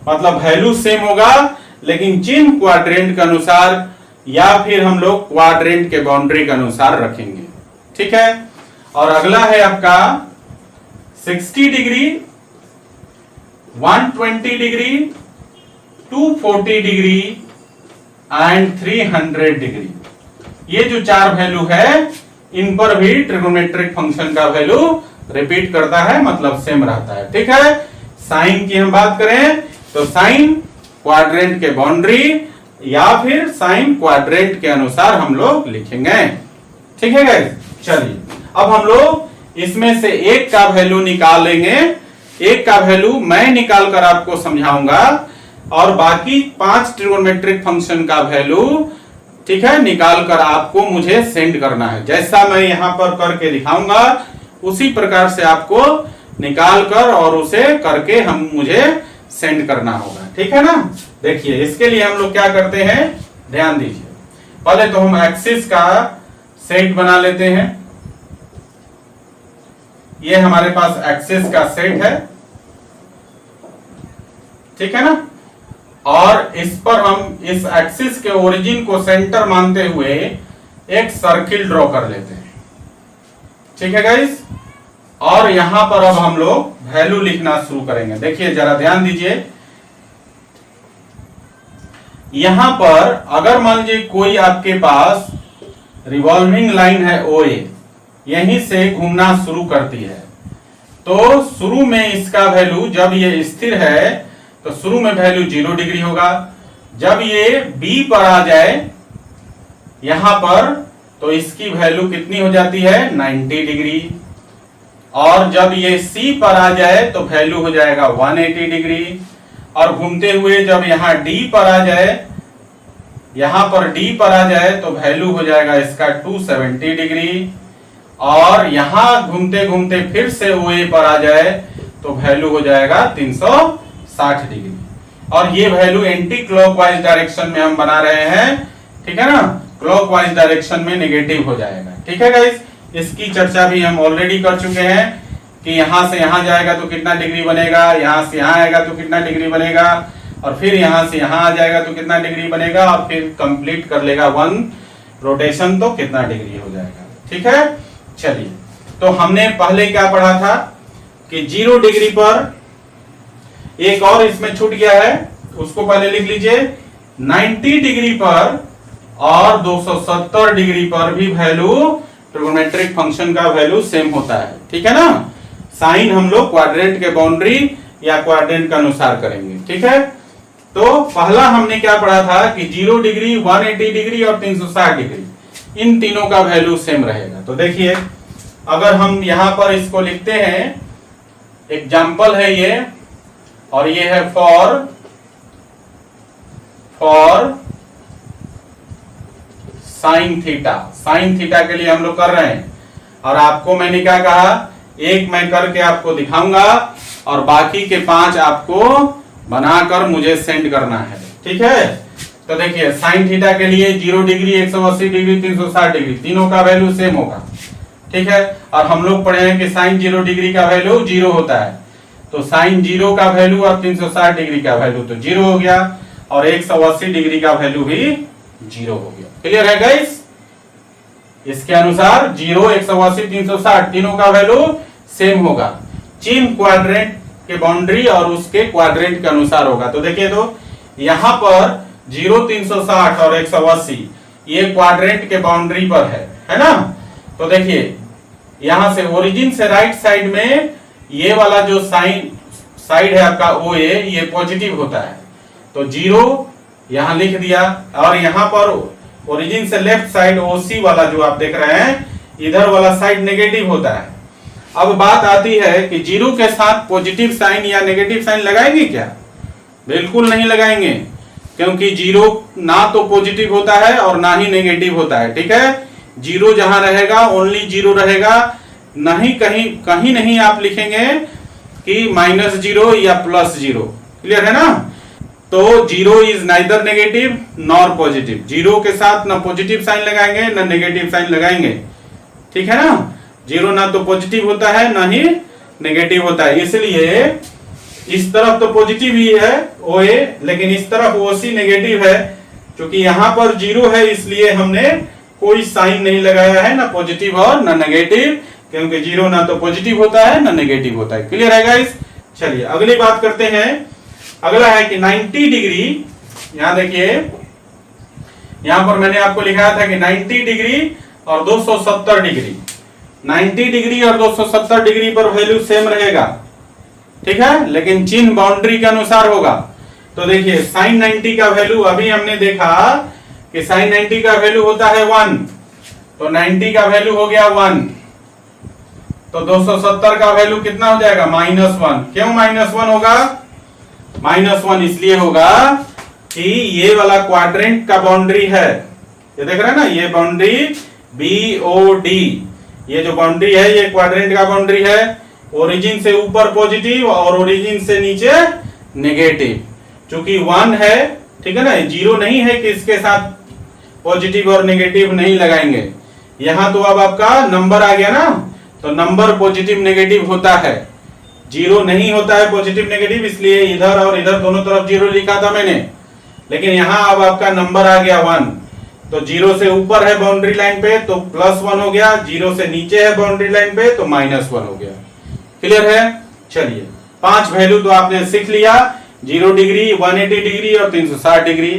मतलब वैल्यू सेम होगा लेकिन चिन्ह क्वाड्रेंट के अनुसार या फिर हम लोग क्वाड्रेंट के बाउंड्री के अनुसार रखेंगे। ठीक है, और अगला है आपका 60 degree, 120 degree, 240 degree and 300 degree, ये जो चार वैल्यू है इन पर भी ट्रिगोनोमेट्रिक फंक्शन का वैल्यू रिपीट करता है, मतलब सेम रहता है। ठीक है, साइन की हम बात करें तो साइन क्वाड्रेंट के बाउंड्री या फिर साइन क्वाड्रेंट के अनुसार हम लोग लिखेंगे। ठीक है गाइस, चलिए अब हम लोग इसमें से एक का वैल्यू निकालेंगे, एक का वैल्यू मैं निकाल कर आपको समझाऊंगा और बाकी 5 ट्रिगोनोमेट्रिक फंक्शन का वैल्यू, ठीक है, निकाल कर आपको मुझे सेंड करना है। जैसा मैं यहां पर करके दिखाऊंगा उसी प्रकार से आपको निकाल कर और उसे करके हम मुझे सेंड करना होगा। ठीक है ना। देखिए इसके लिए हम लोग क्या करते हैं, ध्यान दीजिए, पहले तो हम एक्सिस का सेट बना लेते हैं। ये हमारे पास एक्सिस का सेट है, ठीक है ना, और इस पर हम इस एक्सिस के ओरिजिन को सेंटर मानते हुए एक सर्किल ड्रॉ कर लेते हैं। ठीक है गाइस, और यहां पर अब हम लोग वैल्यू लिखना शुरू करेंगे। देखिए जरा ध्यान दीजिए, यहां पर अगर मान लीजिए कोई आपके पास रिवॉल्विंग लाइन है OA, यहीं से घूमना शुरू करती है, तो शुरू में इसका वैल्यू जब ये स्थिर है तो शुरू में वैल्यू 0 डिग्री होगा। जब ये B पर आ जाए यहां पर तो इसकी वैल्यू कितनी हो जाती है, 90 डिग्री, और जब ये C पर आ जाए तो वैल्यू हो जाएगा 180 डिग्री, और घूमते हुए जब यहाँ D पर आ जाए, यहां पर D पर आ जाए तो वैल्यू हो जाएगा इसका 270 डिग्री, और यहां घूमते घूमते फिर से OA पर आ जाए तो वैल्यू हो जाएगा 360 डिग्री, और ये वैल्यू एंटी क्लॉकवाइज डायरेक्शन में हम बना रहे हैं। ठीक है ना, क्लॉकवाइज डायरेक्शन में नेगेटिव हो जाएगा। ठीक है गाइस, इसकी चर्चा भी हम ऑलरेडी कर चुके हैं कि यहां से यहां जाएगा तो कितना डिग्री बनेगा, यहां से यहां आएगा तो कितना डिग्री बनेगा, और फिर यहां से यहां आ जाएगा तो कितना डिग्री बनेगा, और फिर कंप्लीट कर लेगा 1 रोटेशन तो कितना डिग्री हो जाएगा। ठीक है, चलिए तो हमने पहले क्या पढ़ा था कि 0 डिग्री पर एक और इसमें छूट गया है, उसको पहले लिख लीजिए। 90 डिग्री पर और 270 डिग्री पर भी वैल्यू ट्रिगोनोमेट्रिक फंक्शन का वैल्यू सेम होता है। ठीक है ना, साइन हम लोग क्वाड्रेंट के बाउंड्री या क्वाड्रेंट के अनुसार करेंगे। ठीक है, तो पहला हमने क्या पढ़ा था कि 0 डिग्री, 180 डिग्री और 360 डिग्री, इन तीनों का वैल्यू सेम रहेगा। तो देखिए अगर हम यहां पर इसको लिखते हैं, एग्जाम्पल है ये, और ये है for for sine theta. Sine theta के लिए हम लोग कर रहे हैं, और आपको मैंने क्या कहा, एक मैं करके आपको दिखाऊंगा और बाकी के 5 आपको बनाकर मुझे सेंड करना है, ठीक है। तो देखिए साइन थीटा के लिए 0 डिग्री, 180 डिग्री, 360 डिग्री, तीनों का वैल्यू सेम होगा, ठीक है। और हम लोग पढ़े हैं कि साइन 0 डिग्री का वैल्यू 0 होता है, तो साइन 0 का वैल्यू और 360 डिग्री का वैल्यू तो 0 हो गया, और 180 डिग्री का वैल्यू भी 0 हो गया। क्लियर है गाइस? इसके अनुसार 0, 180, 360 तीनों का वैल्यू सेम होगा, चिन्ह क्वाड्रेंट के बाउंड्री और उसके क्वाड्रेंट के अनुसार होगा। तो देखिए, तो यहां पर 0, 360 और 180 ये क्वाड्रेंट के बाउंड्री पर है ना। तो देखिए यहां से ओरिजिन से राइट साइड में ये वाला जो साइड है आपका OA, ये पॉजिटिव होता है, तो 0 यहां लिख दिया। और यहां पर ओरिजिन से लेफ्ट साइड OC वाला जो आप देख रहे हैं, इधर वाला साइड नेगेटिव होता है। अब बात आती है कि 0 के साथ पॉजिटिव साइन या नेगेटिव साइन लगाएंगे क्या? बिल्कुल नहीं लगाएंगे, क्योंकि 0 ना तो पॉजिटिव होता है और ना ही नेगेटिव होता है, ठीक है। 0 जहां रहेगा ओनली 0 रहेगा, नहीं कहीं नहीं आप लिखेंगे कि -0 या +0। क्लियर है ना? तो 0 is neither negative nor positive. 0 के साथ ना पॉजिटिव साइन लगाएंगे ना नेगेटिव साइन लगाएंगे, ठीक है ना। 0 ना तो पॉजिटिव होता है ना ही नेगेटिव होता है, इसलिए इस तरफ तो पॉजिटिव ही है OA, लेकिन इस तरफ OC नेगेटिव है। क्योंकि यहां पर 0 है इसलिए हमने कोई साइन नहीं लगाया है, ना पॉजिटिव और ना नेगेटिव, क्योंकि 0 ना तो पॉजिटिव होता है ना नेगेटिव होता है। क्लियर है गाइस? चलिए अगली बात करते हैं। अगला है कि 90 डिग्री, यहां देखिए, यहां पर मैंने आपको लिखा था कि 90 डिग्री और 270 डिग्री, 90 डिग्री और 270 डिग्री पर वैल्यू सेम रहेगा, ठीक है, लेकिन चिन्ह बाउंड्री के अनुसार होगा। तो देखिए साइन 90 का वैल्यू अभी हमने देखा कि साइन 90 का वैल्यू होता है 1, तो 90 का वैल्यू हो गया 1, तो 270 का वैल्यू कितना हो जाएगा? -1। क्यों -1 होगा? -1 इसलिए होगा कि ये वाला क्वाड्रेंट का बाउंड्री है, ये देख रहे हैं ना, ये बाउंड्री BOD, ये जो बाउंड्री है ये क्वाड्रेंट का बाउंड्री है। ओरिजिन से ऊपर पॉजिटिव और ओरिजिन से नीचे नेगेटिव, चूंकि 1 है, ठीक है ना, 0 नहीं है कि इसके साथ पॉजिटिव और नेगेटिव नहीं लगाएंगे। यहां तो अब आपका नंबर आ गया ना, तो नंबर पॉजिटिव नेगेटिव होता है, 0 नहीं होता है पॉजिटिव नेगेटिव, इसलिए इधर और इधर दोनों तरफ 0 लिखा था मैंने। लेकिन यहां अब आपका नंबर आ गया 1, तो 0 से ऊपर है बाउंड्री लाइन पे तो +1 हो गया, 0 से नीचे है बाउंड्री लाइन पे तो -1 हो गया। क्लियर है? चलिए 5 वैल्यू तो आपने सीख लिया, 0 डिग्री, 180 डिग्री और 360 डिग्री,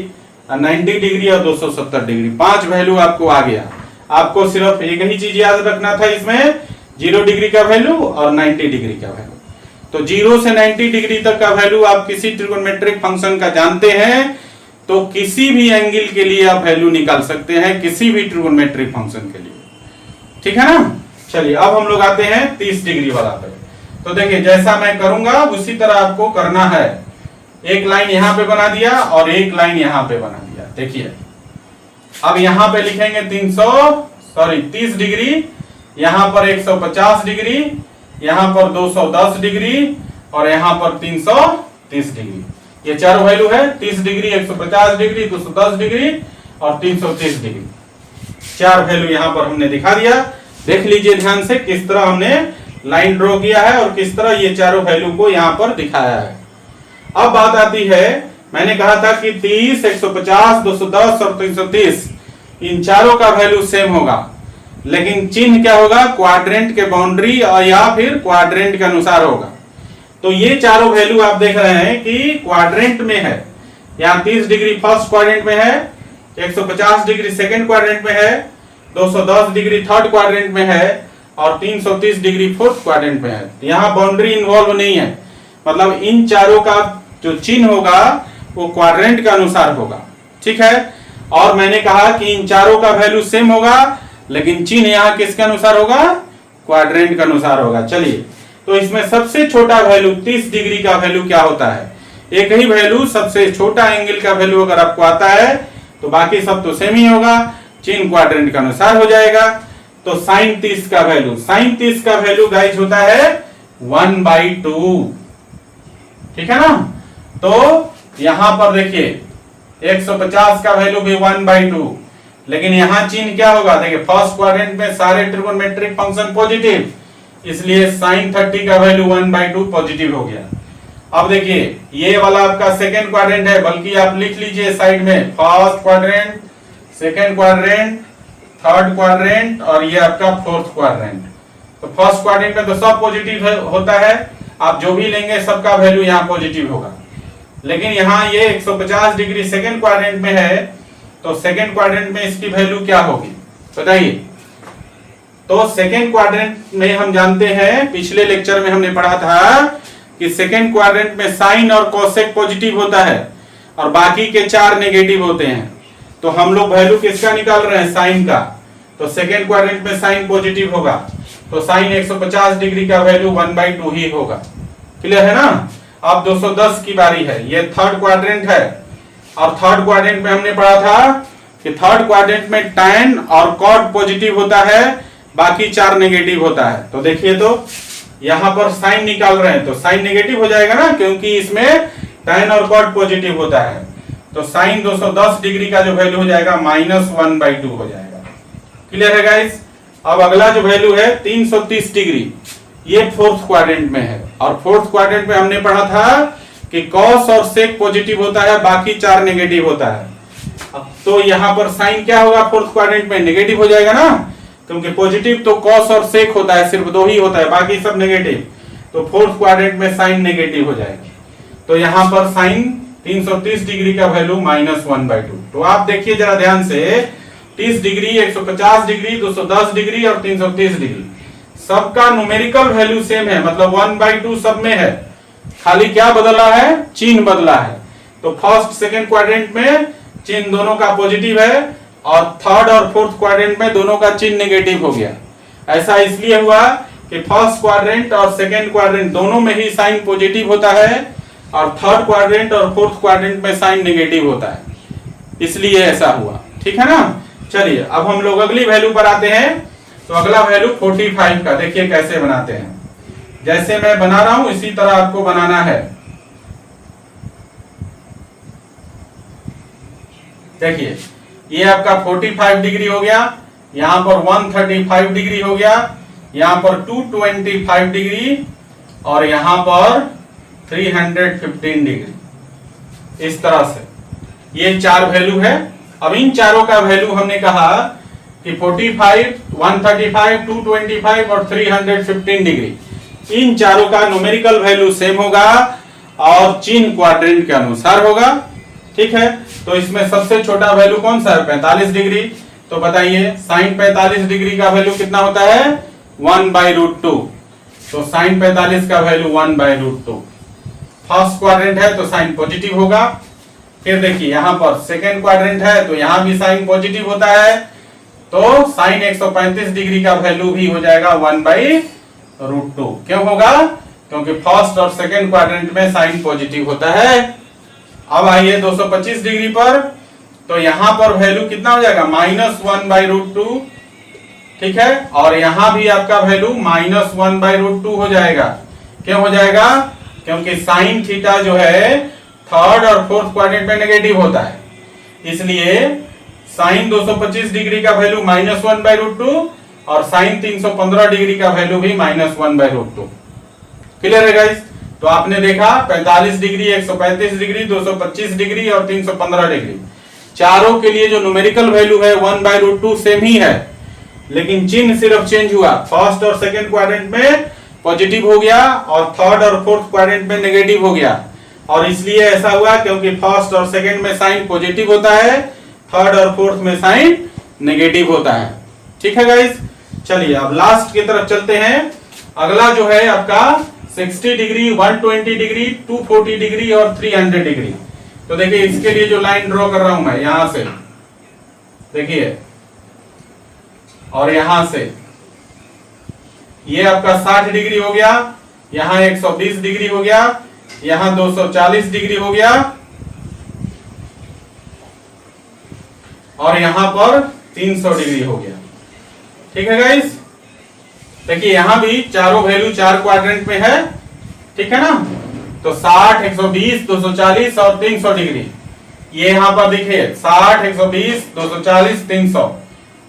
90 डिग्री और 270 डिग्री, 5 वैल्यू आपको आ गया। आपको सिर्फ एक ही चीज याद रखना था इसमें, 0 डिग्री का वैल्यू और 90 डिग्री का वैल्यू। तो 0 से 90 डिग्री तक का वैल्यू आप किसी ट्रिगोनोमेट्रिक फंक्शन का जानते हैं तो किसी भी एंगल के लिए आप वैल्यू निकाल सकते हैं, किसी भी ट्रिगोनोमेट्रिक फंक्शन के लिए, ठीक है ना। चलिए अब हम लोग आते हैं 30 डिग्री वाला पे। तो देखिए जैसा मैं करूंगा उसी तरह आपको करना है। एक लाइन यहां पे बना दिया और एक लाइन यहां पे बना दिया। देखिए अब यहां पे लिखेंगे 30 डिग्री, यहां पर 150 डिग्री, यहां पर 210 डिग्री और यहां पर 330 डिग्री। ये चारों वैल्यू है, 30 डिग्री, 150 डिग्री, 210 डिग्री और 330 डिग्री। 4 वैल्यू यहां पर हमने दिखा दिया। देख लीजिए ध्यान से किस तरह हमने लाइन ड्रॉ किया है और किस तरह ये चारों वैल्यू को यहां पर दिखाया है। अब बात आती है, मैंने कहा था कि 30, 150, 210 और 330 इन चारों का वैल्यू सेम होगा, लेकिन चिन्ह क्या होगा? क्वाड्रेंट के बाउंड्री और या फिर क्वाड्रेंट के अनुसार होगा। तो ये चारों वैल्यू आप देख रहे हैं कि क्वाड्रेंट में है। यहाँ 30 डिग्री फर्स्ट क्वाड्रेंट में है, 150 डिग्री सेकंड क्वाड्रेंट में है, 210 डिग्री थर्ड क्वाड्रेंट में है और 330 डिग्री फोर्थ क्वाड्रेंट में है। यहाँ बाउंड्री इन्वॉल्व नहीं है, मतलब इन चारों का जो चिन्ह होगा वो क्वाड्रेंट के अनुसार होगा, ठीक है। और मैंने कहा कि इन चारों का वैल्यू सेम होगा, लेकिन चिन्ह यहाँ किसके अनुसार होगा? क्वाड्रेंट के अनुसार होगा। चलिए तो इसमें सबसे छोटा वैल्यू 30 डिग्री का वैल्यू क्या होता है? एक ही वैल्यू, सबसे छोटा एंगल का वैल्यू अगर आपको आता है तो बाकी सब तो सेम ही होगा, चिन्ह क्वाड्रेंट के अनुसार हो जाएगा। तो साइन 30 का वैल्यू, साइन 30 का वैल्यू गाइस होता है 1/2, ठीक है ना। तो यहां पर देखिए 150 का वैल्यू भी 1/2, लेकिन यहां चिन्ह क्या होगा, देखिए फर्स्ट क्वाड्रेंट में सारे ट्रिगोनोमेट्रिक फंक्शन पॉजिटिव, इसलिए साइन 30 का वैल्यू 1/2 पॉजिटिव हो गया। अब देखिए ये वाला आपका सेकेंड क्वाड्रेंट है, बल्कि आप लिख लीजिए साइड में first quadrant, second quadrant, third quadrant और ये आपका फोर्थ क्वाड्रेंट। तो फर्स्ट क्वाड्रेंट में तो सब पॉजिटिव होता है, आप जो भी लेंगे सबका वैल्यू यहाँ पॉजिटिव होगा। लेकिन यहाँ ये 150 डिग्री सेकेंड क्वाड्रेंट में है, तो सेकेंड क्वाड्रेंट में इसकी वैल्यू क्या होगी बताइए। तो सेकेंड क्वाड्रेंट में हम जानते हैं, पिछले लेक्चर में हमने पढ़ा था कि सेकेंड क्वाड्रेंट में साइन और कोसेक पॉजिटिव होता है और बाकी के 4 नेगेटिव होते हैं। तो हम लोग वैल्यू किसका निकाल रहे हैं, साइन का। तो सेकेंड क्वाड्रेंट में साइन पॉजिटिव होगा, तो साइन 150 डिग्री का वैल्यू 1/2 ही होगा। क्लियर है ना। अब 210 की बारी है, ये थर्ड क्वाड्रेंट है और थर्ड क्वाड्रेंट में हमने पढ़ा था कि थर्ड क्वाड्रेंट में टैन और कॉट पॉजिटिव होता है, बाकी 4 नेगेटिव होता है। तो देखिए तो यहां पर साइन निकाल रहे हैं तो साइन नेगेटिव हो जाएगा ना, क्योंकि इसमें टैन और कॉट पॉजिटिव होता है। तो साइन 210 डिग्री का जो वैल्यू हो जाएगा -1/2 हो जाएगा। क्लियर है गाइस। अब अगला जो वैल्यू है 330 डिग्री, ये फोर्थ क्वाड्रेंट में है और फोर्थ क्वाड्रेंट में हमने पढ़ा था कि कॉस और सेक पॉजिटिव होता है, बाकी 4 नेगेटिव होता है। अब तो यहाँ पर साइन क्या होगा, फोर्थ क्वाड्रेंट में नेगेटिव हो जाएगा ना, क्योंकि पॉजिटिव तो कॉस और सेक होता है, सिर्फ 2 ही होता है, बाकी सब नेगेटिव। तो फोर्थ क्वाड्रेंट में साइन नेगेटिव हो जाएगा। तो यहाँ पर साइन 330 डिग्री का वैल्यू -1/2। तो आप देखिए जरा ध्यान से, 30 डिग्री, 150 डिग्री, 210 डिग्री और 330 डिग्री, सबका न्यूमेरिकल वैल्यू सेम है, मतलब 1/2 सब में है। खाली क्या बदला है, चिन्ह बदला है। तो फर्स्ट सेकेंड क्वाड्रेंट में चिन्ह दोनों का पॉजिटिव है और थर्ड और फोर्थ क्वाड्रेंट में दोनों का चिन्ह नेगेटिव हो गया। ऐसा इसलिए हुआ कि फर्स्ट क्वाड्रेंट और सेकेंड क्वाड्रेंट दोनों में ही साइन पॉजिटिव होता है और थर्ड क्वाड्रेंट और फोर्थ क्वाड्रेंट में साइन नेगेटिव होता है, इसलिए ऐसा हुआ। ठीक है ना। चलिए अब हम लोग अगली वैल्यू पर आते हैं। तो अगला वैल्यू 45 का देखिए कैसे बनाते हैं। जैसे मैं बना रहा हूं इसी तरह आपको बनाना है। देखिए ये आपका 45 डिग्री हो गया, यहां पर 135 डिग्री हो गया, यहां पर 225 डिग्री और यहां पर 315 डिग्री। इस तरह से ये 4 वैल्यू है। अब इन चारों का वैल्यू हमने कहा कि 45, 135, 225 और 315 डिग्री, इन चारों का न्यूमेरिकल वैल्यू सेम होगा और चिन्ह क्वाड्रेंट के अनुसार होगा। ठीक है। तो इसमें सबसे छोटा वैल्यू कौन सा है, 45 डिग्री। तो बताइए साइन 45 डिग्री का वैल्यू कितना होता है, 1/√2। तो साइन 45 का वैल्यू 1/√2। फर्स्ट क्वाड्रेंट है तो साइन पॉजिटिव होगा। फिर देखिए यहां पर सेकेंड क्वाड्रेंट है तो यहां भी साइन पॉजिटिव होता है, तो साइन 135 डिग्री का वैल्यू भी हो जाएगा 1/√2। क्यों होगा, क्योंकि फर्स्ट और सेकेंड क्वाड्रेंट में साइन पॉजिटिव होता है। अब आइए 225 डिग्री पर, तो यहां पर वैल्यू कितना हो जाएगा, -1/√2। ठीक है। और यहां भी आपका वैल्यू -1/√2 हो जाएगा। क्यों हो जाएगा, क्योंकि साइन थीटा जो है थर्ड और फोर्थ क्वाड्रेंट में नेगेटिव होता है, इसलिए साइन 225 डिग्री का वैल्यू -1/√2 और साइन 315 डिग्री का वैल्यू भी -1/√2। क्लियर है गाइस। तो आपने देखा 45 डिग्री, 135 डिग्री, 225 डिग्री और 315 डिग्री, चारों के लिए जो न्यूमेरिकल वैल्यू है 1/√2 सेम ही है, लेकिन चिन्ह सिर्फ चेंज हुआ। फर्स्ट और सेकेंड क्वाड्रेंट में पॉजिटिव हो गया और थर्ड और फोर्थ क्वाड्रेंट में नेगेटिव हो गया। और इसलिए ऐसा हुआ क्योंकि फर्स्ट और सेकेंड में साइन पॉजिटिव होता है, थर्ड और फोर्थ में साइन नेगेटिव होता है। ठीक है गाइस। चलिए अब लास्ट की तरफ चलते हैं। अगला जो है आपका 60 डिग्री, 120 डिग्री, 240 डिग्री और 300 डिग्री। तो देखिए इसके लिए जो लाइन ड्रॉ कर रहा हूं मैं यहां से, देखिए, और यहां से ये आपका 60 डिग्री हो गया, यहां 120 डिग्री हो गया, यहां 240 डिग्री हो गया और यहां पर 300 डिग्री हो गया। ठीक है गाइस, देखिए यहां भी चारों वैल्यू 4 क्वाड्रेंट में है, ठीक है ना। तो 60, 120, 240 और 300 डिग्री, ये यहां पर देखिए 60, 120, 240, 300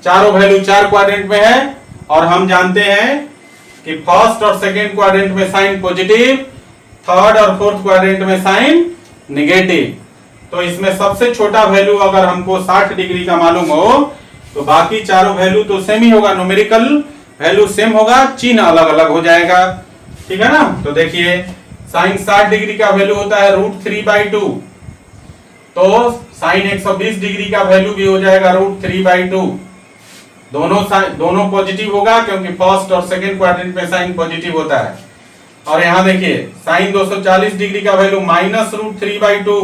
चारों वैल्यू 4 क्वाड्रेंट में है। और हम जानते हैं कि फर्स्ट और सेकेंड क्वाड्रेंट में साइन पॉजिटिव, थर्ड और फोर्थ क्वाड्रेंट में साइन निगेटिव। तो इसमें सबसे छोटा वैल्यू अगर हमको 60 डिग्री का मालूम हो तो बाकी चारों वैल्यू तो सेम ही होगा, न्यूमेरिकल वैल्यू सेम होगा, चिन्ह अलग अलग हो जाएगा। ठीक है ना। तो देखिए साइन 60 डिग्री का वैल्यू होता है √3/2, तो साइन 120 डिग्री का वैल्यू भी हो जाएगा √3/2। दोनों पॉजिटिव होगा क्योंकि फर्स्ट और सेकेंड क्वाड्रेंट में साइन पॉजिटिव होता है। और यहां देखिए साइन 240 डिग्री का वैल्यू -√3/2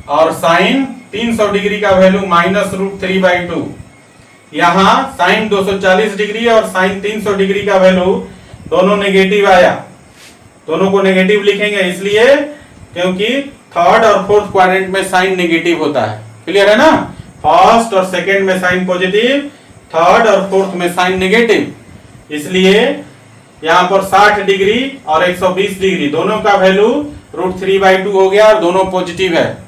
और साइन 300 डिग्री का वैल्यू -√3/2। यहां साइन 240 डिग्री और साइन 300 डिग्री का वैल्यू दोनों नेगेटिव आया, दोनों को नेगेटिव लिखेंगे इसलिए क्योंकि थर्ड और फोर्थ क्वाड्रेंट में साइन नेगेटिव होता है। क्लियर है ना। फर्स्ट और सेकेंड में साइन पॉजिटिव, थर्ड और फोर्थ में साइन नेगेटिव, इसलिए यहां पर 60 डिग्री और 120 डिग्री दोनों का वैल्यू √3/2 हो गया और दोनों पॉजिटिव है।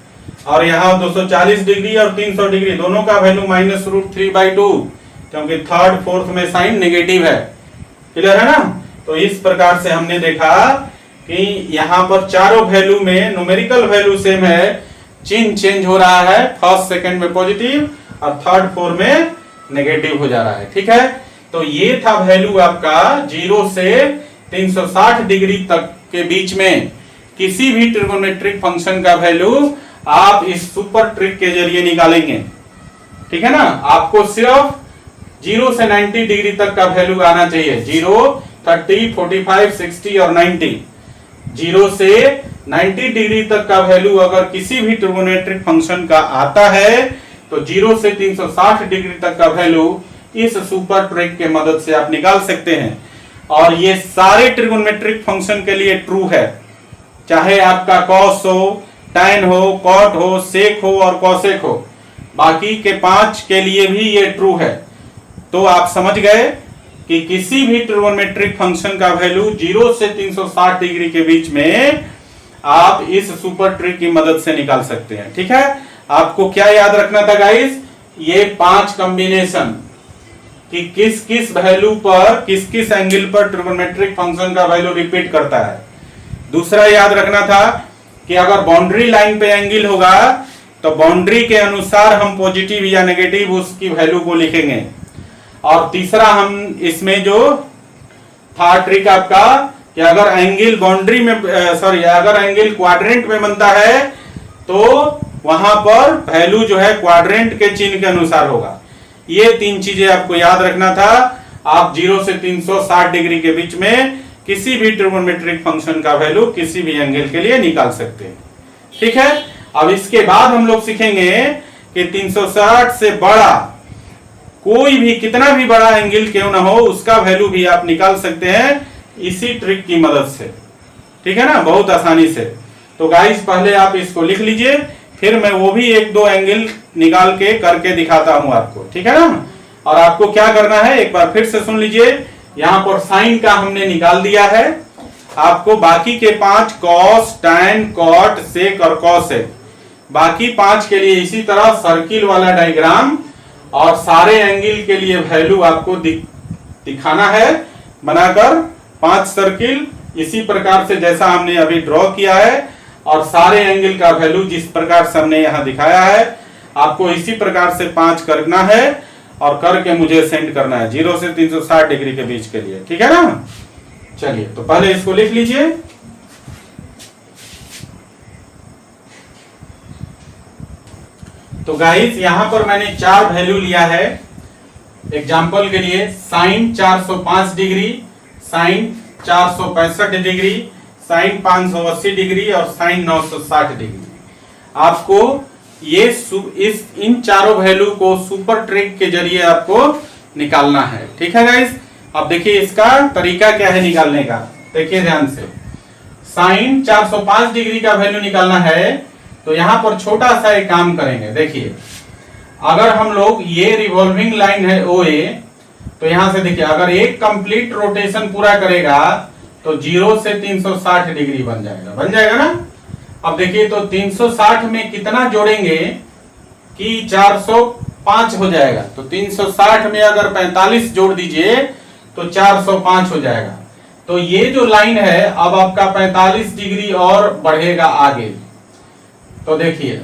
और यहाँ 240 डिग्री और 300 डिग्री दोनों का वैल्यू -√3/2 क्योंकि थर्ड फोर्थ में साइन नेगेटिव है। क्लियर है ना। तो इस प्रकार से हमने देखा कि यहाँ पर चारों वैल्यू में न्यूमेरिकल वैल्यू सेम है, चिन्ह चेंज हो रहा है, फर्स्ट सेकंड में पॉजिटिव और थर्ड फोर्थ में नेगेटिव हो जा रहा है। ठीक है। तो ये था वैल्यू आपका 0 से 360 डिग्री तक के बीच में किसी भी ट्रिगोनोमेट्रिक फंक्शन का वैल्यू आप इस सुपर ट्रिक के जरिए निकालेंगे। ठीक है ना। आपको सिर्फ 0 से 90 डिग्री तक का वैल्यू आना चाहिए, 0, 30, 45, 60 और 90। 0 से 90 डिग्री तक का वैल्यू अगर किसी भी ट्रिगोनोमेट्रिक फंक्शन का आता है तो 0 से 360 डिग्री तक का वैल्यू इस सुपर ट्रिक के मदद से आप निकाल सकते हैं। और ये सारे ट्रिगोनोमेट्रिक फंक्शन के लिए ट्रू है, चाहे आपका कॉस हो, tan हो, कॉट हो, सेक हो और कॉसेक हो, बाकी के 5 के लिए भी ये ट्रू है। तो आप समझ गए कि किसी भी ट्रिगोनोमेट्रिक फंक्शन का वैल्यू 0 से 360 डिग्री के बीच में आप इस सुपर ट्रिक की मदद से निकाल सकते हैं। ठीक है। आपको क्या याद रखना था गाइस, ये 5 कॉम्बिनेशन कि किस किस वैल्यू पर, किस किस एंगल पर ट्रिगोनोमेट्रिक फंक्शन का वैल्यू रिपीट करता है। दूसरा याद रखना था कि अगर बाउंड्री लाइन पे एंगल होगा तो बाउंड्री के अनुसार हम पॉजिटिव या नेगेटिव उसकी वैल्यू को लिखेंगे। और तीसरा हम इसमें जो था ट्रिक आपका कि अगर एंगल बाउंड्री में अगर एंगल क्वाड्रेंट में बनता है तो वहां पर वैल्यू जो है क्वाड्रेंट के चिन्ह के अनुसार होगा। ये 3 चीजें आपको याद रखना था। आप 0 से 360 डिग्री के बीच में किसी भी ट्रिगोनोमेट्रिक फंक्शन का वैल्यू किसी भी एंगल के लिए निकाल सकते हैं। ठीक है। अब इसके बाद हम लोग सीखेंगे कि 360 से बड़ा कोई भी, कितना भी बड़ा एंगल क्यों ना हो, उसका वैल्यू भी आप निकाल सकते हैं इसी ट्रिक की मदद से। ठीक है ना, बहुत आसानी से। तो गाइस पहले आप इसको लिख लीजिए, फिर मैं वो भी 1-2 एंगल निकाल के करके दिखाता हूं आपको। ठीक है ना। और आपको क्या करना है एक बार फिर से सुन लीजिए। यहां पर साइन का हमने निकाल दिया है, आपको बाकी के 5 कॉस, टैन, कॉट, सेक और कॉसेक, बाकी 5 के लिए इसी तरह सर्किल वाला डायग्राम और सारे एंगल के लिए वैल्यू आपको दिखाना है बनाकर 5 सर्किल इसी प्रकार से जैसा हमने अभी ड्रॉ किया है, और सारे एंगल का वैल्यू जिस प्रकार से हमने यहां दिखाया है आपको इसी प्रकार से 5 करना है और करके मुझे सेंड करना है 0 से 360 डिग्री के बीच के लिए। ठीक है ना। चलिए तो पहले इसको लिख लीजिए। तो गाइस यहां पर मैंने 4 वैल्यू लिया है एग्जांपल के लिए। Sine 405 degree, sine 465 degree, sine 580 degree और साइन 960 डिग्री। आपको ये इन चारों वैल्यू को सुपर ट्रिक के जरिए आपको निकालना है। ठीक है गाइस। अब देखिए इसका तरीका क्या है निकालने का, देखिए ध्यान से। साइन 405 डिग्री का वैल्यू निकालना है तो यहां पर छोटा सा एक काम करेंगे। देखिए अगर हम लोग ये रिवॉल्विंग लाइन है OA, तो यहां से देखिए अगर एक कंप्लीट रोटेशन पूरा करेगा तो 0 से 360 डिग्री बन जाएगा ना। अब देखिए तो 360 में कितना जोड़ेंगे कि 405 हो जाएगा, तो 360 में अगर 45 जोड़ दीजिए तो 405 हो जाएगा। तो ये जो लाइन है अब आपका 45 डिग्री और बढ़ेगा आगे। तो देखिए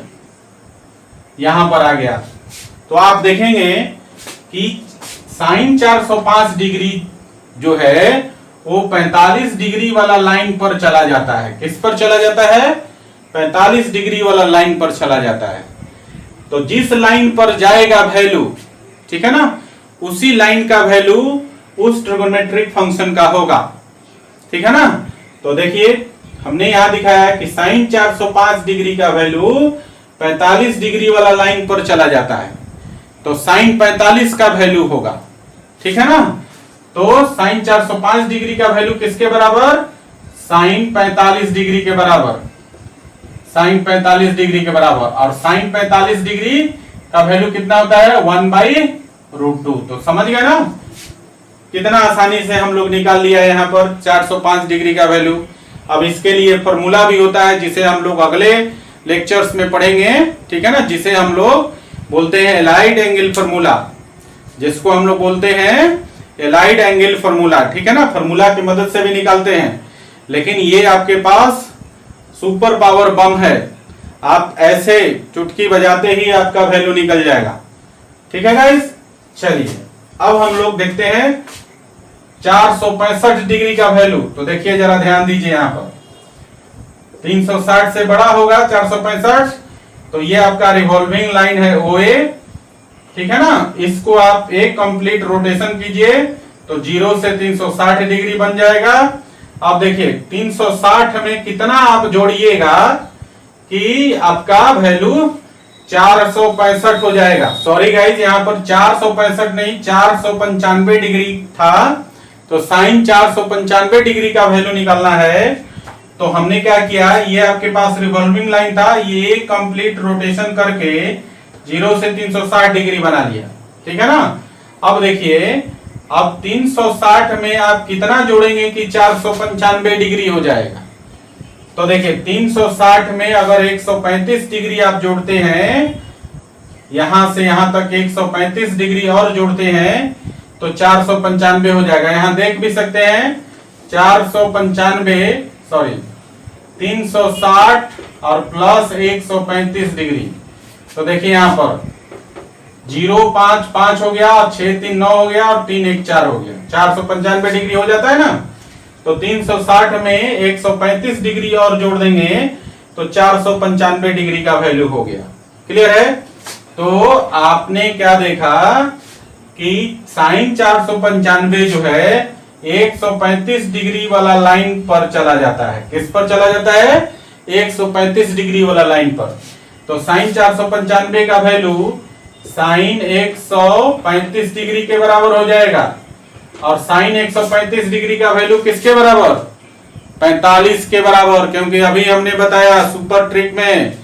यहां पर आ गया, तो आप देखेंगे कि साइन 405 डिग्री जो है वो 45 डिग्री वाला लाइन पर चला जाता है। किस पर चला जाता है? 45 डिग्री वाला लाइन पर चला जाता है। तो जिस लाइन पर जाएगा वैल्यू, ठीक है ना, उसी लाइन का वैल्यू उस ट्रिगोनोमेट्रिक फंक्शन का होगा, ठीक है ना। तो देखिए हमने यहां दिखाया कि साइन 405 डिग्री का वैल्यू 45 डिग्री वाला लाइन पर चला जाता है, तो साइन 45 का वैल्यू होगा, ठीक है ना। तो साइन 405 डिग्री का वैल्यू किसके बराबर? साइन 45 डिग्री के बराबर, साइन 45 डिग्री के बराबर। और साइन 45 डिग्री का वैल्यू कितना होता है? 1/√2। तो समझ गए ना कितना आसानी से हम लोग निकाल लिया है यहाँ पर 405 डिग्री का वैल्यू। अब इसके लिए फॉर्मूला भी होता है जिसे हम लोग अगले लेक्चर्स में पढ़ेंगे, ठीक है ना, जिसे हम लोग बोलते हैं एलाइड एंगल फॉर्मूला, जिसको हम लोग बोलते हैं एलाइड एंगल फॉर्मूला, ठीक है ना। फॉर्मूला की मदद से भी निकालते हैं, लेकिन ये आपके पास सुपर पावर बम है, आप ऐसे चुटकी बजाते ही आपका वैल्यू निकल जाएगा, ठीक है गाइस। चलिए अब हम लोग देखते हैं 465 डिग्री का वैल्यू। तो देखिए जरा ध्यान दीजिए, यहां पर 360 से बड़ा होगा 465, तो ये आपका रिवॉल्विंग लाइन है OA, ठीक है ना। इसको आप एक कंप्लीट रोटेशन कीजिए तो 0 से 360 डिग्री बन जाएगा। अब देखिए 360 में कितना आप जोड़िएगा कि आपका वैल्यू 465 हो जाएगा। सॉरी गाइज, यहाँ पर 465 नहीं 495 डिग्री था, तो साइन 495 डिग्री का वैल्यू निकालना है। तो हमने क्या किया, ये आपके पास रिवॉल्विंग लाइन था, ये कंप्लीट रोटेशन करके 0 से 360 डिग्री बना लिया, ठीक है ना। अब देखिए अब 360 में आप कितना जोड़ेंगे कि 495 डिग्री हो जाएगा। तो देखिए 360 में अगर 135 डिग्री आप जोड़ते हैं, यहां से यहां तक 135 डिग्री और जोड़ते हैं तो 495 हो जाएगा। यहां देख भी सकते हैं 495 सॉरी 360 और प्लस 135 डिग्री। तो देखिए यहां पर 055 हो गया और 639 हो गया और 314 हो गया, 495 डिग्री हो जाता है ना। तो 360 में 135 डिग्री और जोड़ देंगे तो 495 डिग्री का वैल्यू हो गया। क्लियर है? तो आपने क्या देखा कि साइन 495 जो है 135 डिग्री वाला लाइन पर चला जाता है। किस पर चला जाता है? 135 डिग्री वाला लाइन पर। तो साइन 495 का वैल्यू साइन 135 डिग्री के बराबर हो जाएगा। और साइन 135 डिग्री का वैल्यू किसके बराबर? 45 के बराबर, क्योंकि अभी हमने बताया सुपर ट्रिक में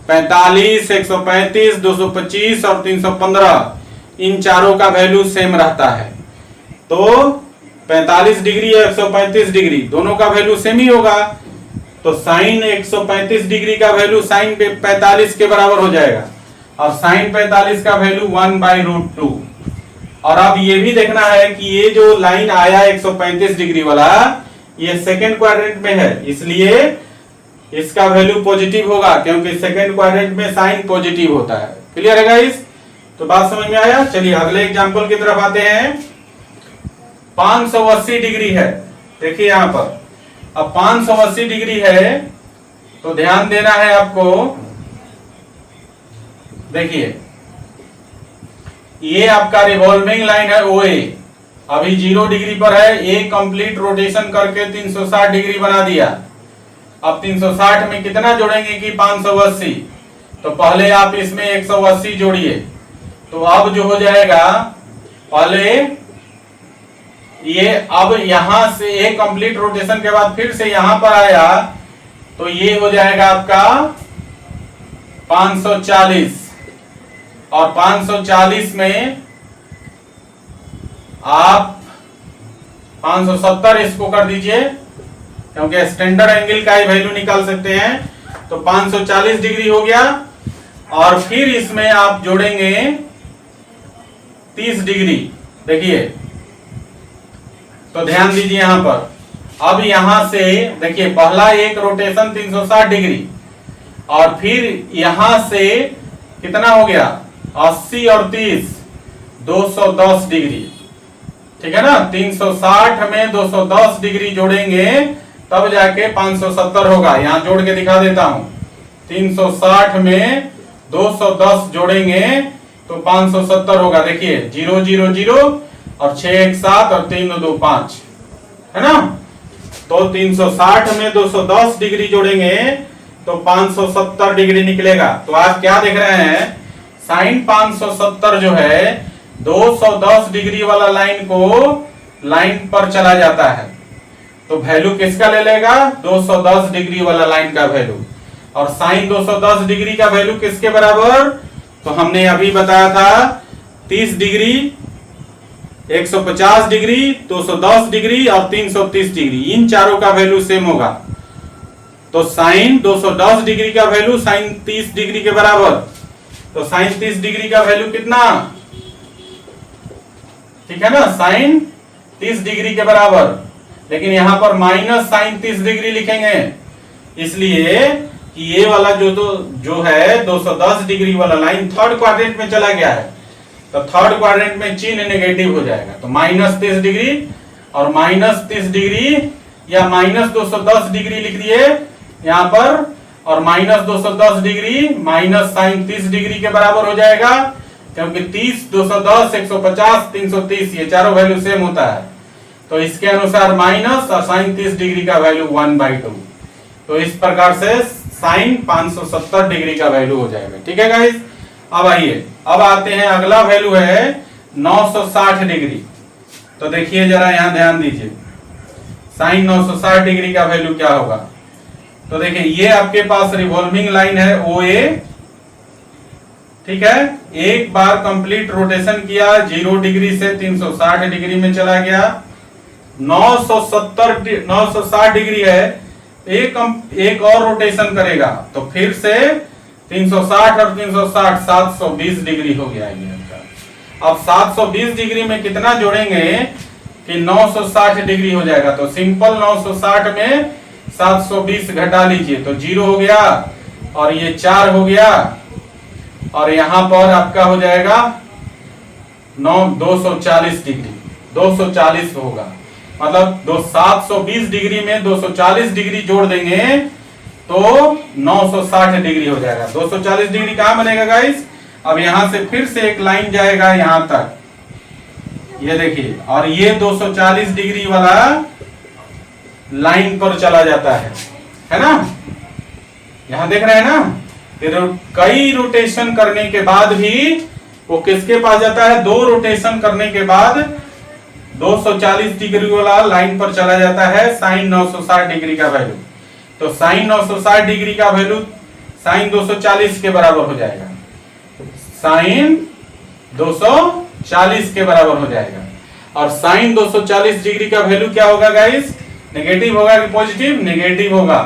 45, 135, 225 और 315 इन चारों का वैल्यू सेम रहता है। तो 45 डिग्री और 135 डिग्री दोनों का वैल्यू सेम ही होगा। तो साइन 135 डिग्री का वैल्यू साइन 45 के बराबर हो जाएगा और साइन 45 का वैल्यू 1/√2। और अब ये भी देखना है कि ये जो लाइन आया 135 डिग्री वाला, ये सेकेंड क्वाड्रेंट में है, इसलिए इसका वैल्यू पॉजिटिव होगा, क्योंकि सेकेंड क्वाड्रेंट में साइन पॉजिटिव होता है। क्लियर है गाइस? तो बात समझ में आया? चलिए अगले एग्जांपल की तरफ आते हैं। 580 डिग्री है, देखिए यहां पर अब 580 डिग्री है, तो ध्यान देना है आपको। देखिए ये आपका रिवॉल्विंग लाइन है OA, अभी 0 डिग्री पर है, एक कंप्लीट रोटेशन करके 360 डिग्री बना दिया। अब 360 में कितना जोड़ेंगे कि 580, तो पहले आप इसमें 180 जोड़िए, तो अब जो हो जाएगा पहले ये अब यहां से एक कंप्लीट रोटेशन के बाद फिर से यहां पर आया तो ये हो जाएगा आपका 540, और 540 में आप 570 इसको कर दीजिए, क्योंकि स्टैंडर्ड एंगल का ही वैल्यू निकाल सकते हैं। तो 540 डिग्री हो गया, और फिर इसमें आप जोड़ेंगे 30 डिग्री। देखिए, तो ध्यान दीजिए यहां पर। अब यहां से देखिए, पहला एक रोटेशन 360 डिग्री, और फिर यहां से कितना हो गया 80 और 30 210 डिग्री, ठीक है ना। 360 में 210 डिग्री जोड़ेंगे तब जाके 570 होगा। यहां जोड़ के दिखा देता हूं। 360 में 210 जोड़ेंगे तो 570 होगा। देखिए 0 0 0 और 6 1 7 और 3 2 5, है ना। तो 360 में 210 डिग्री जोड़ेंगे तो 570 डिग्री निकलेगा। तो आप क्या देख रहे हैं, साइन 570 जो है 210 डिग्री वाला लाइन को लाइन पर चला जाता है। तो वैल्यू किसका ले लेगा, 210 डिग्री वाला लाइन का वैल्यू। और साइन 210 डिग्री का वैल्यू किसके बराबर, तो हमने अभी बताया था 30 डिग्री, 150 डिग्री, 210 डिग्री और 330 डिग्री। इन चारों का वैल्यू सेम होगा। तो साइन 210 डिग्री का वैल्यू साइन 30 डिग्री के बराबर। तो साइन 30 डिग्री का वैल्यू कितना, ठीक है ना, साइन 30 डिग्री के बराबर। लेकिन यहां पर माइनस साइन 30 डिग्री लिखेंगे, इसलिए कि ये वाला जो है 210 डिग्री वाला लाइन थर्ड क्वाड्रेंट में चला गया है। तो थर्ड क्वाड्रेंट में चिन्ह नेगेटिव हो जाएगा। तो माइनस 30 डिग्री और माइनस 30 डिग्री, या माइनस 210 डिग्री लिख दिए यहां पर, और minus 210 degree minus sine 30 degree के बराबर हो जाएगा, क्योंकि 30 210 150 330 ये चारों वैल्यू सेम होता है। तो इसके अनुसार माइनस और साइन 30 डिग्री का वैल्यू 1/2। तो इस प्रकार से साइन 570 डिग्री का वैल्यू हो जाएगा। ठीक है गाइस। अब आइए, अब आते हैं, अगला वैल्यू है 960 डिग्री। तो देखिए जरा यहां ध्यान दीजिए, साइन 960 डिग्री का वैल्यू क्या होगा। तो देखिए ये आपके पास रिवॉल्विंग लाइन है OA, ठीक है। एक बार कंप्लीट रोटेशन किया, 0 डिग्री से 360 डिग्री में चला गया। 960 डिग्री है, एक और रोटेशन करेगा तो फिर से 360 और 360 720 डिग्री हो गया ये। अब 720 डिग्री में कितना जोड़ेंगे कि 960 डिग्री हो जाएगा। तो सिंपल 960 में 720 घटा लीजिए तो 0 हो गया, और ये 4 हो गया, और यहां पर आपका हो जाएगा 240 डिग्री, 240 होगा। मतलब 720 डिग्री में 240 डिग्री जोड़ देंगे तो 960 डिग्री हो जाएगा। 240 डिग्री कहां बनेगा गाइस, अब यहां से फिर से एक लाइन जाएगा यहां तक, ये देखिए, और ये 240 डिग्री वाला लाइन पर चला जाता है ना। यहां देख रहे हैं ना, फिर कई रोटेशन करने के बाद भी वो किसके पास जाता है, 2 रोटेशन करने के बाद 240 डिग्री वाला लाइन पर चला जाता है साइन 960 डिग्री का वैल्यू। तो साइन 960 डिग्री का वैल्यू साइन 240 के बराबर हो जाएगा, साइन 240 के बराबर हो जाएगा। और साइन 240 डिग्री का वैल्यू क्या होगा गाइस, नेगेटिव होगा कि पॉजिटिव, नेगेटिव होगा,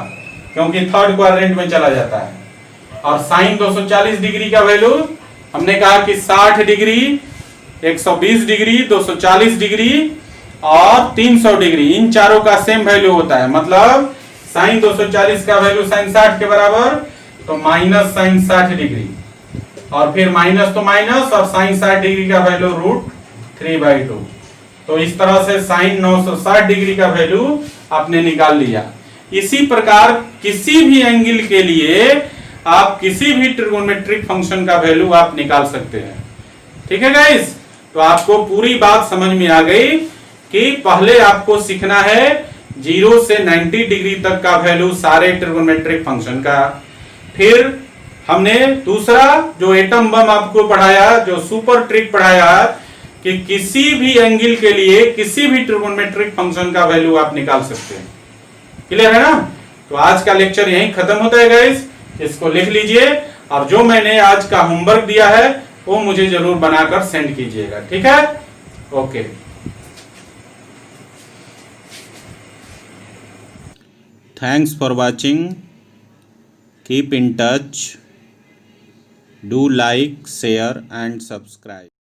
क्योंकि थर्ड क्वाड्रेंट में चला जाता है। और साइन 240 डिग्री का वैल्यू हमने कहा कि 60 डिग्री, 120 डिग्री, 240 डिग्री और 300 डिग्री, इन चारों का सेम वैल्यू होता है। मतलब साइन 240 का वैल्यू साइन 60 के बराबर, तो माइनस साइन 60 डिग्री, और फिर माइनस तो माइनस, और साइन 60 डिग्री का वैल्यू √3/2। तो इस तरह से साइन 960 डिग्री का वैल्यू आपने निकाल लिया। इसी प्रकार किसी भी एंगल के लिए आप किसी भी ट्रिगोनोमेट्रिक फंक्शन का वैल्यू आप निकाल सकते हैं। ठीक है गाइस, तो आपको पूरी बात समझ में आ गई कि पहले आपको सीखना है 0 से 90 डिग्री तक का वैल्यू सारे ट्रिगोनोमेट्रिक फंक्शन का। फिर हमने दूसरा जो एटम बम आपको पढ़ाया, जो सुपर ट्रिक पढ़ाया कि किसी भी एंगल के लिए किसी भी ट्रिगोनोमेट्रिक फंक्शन का वैल्यू आप निकाल सकते हैं। क्लियर है ना। तो आज का लेक्चर यहीं खत्म होता है गाइस, इसको लिख लीजिए और जो मैंने आज का होमवर्क दिया है वो मुझे जरूर बनाकर सेंड कीजिएगा, ठीक है। Okay, thanks for watching, keep in touch, do like, share and subscribe.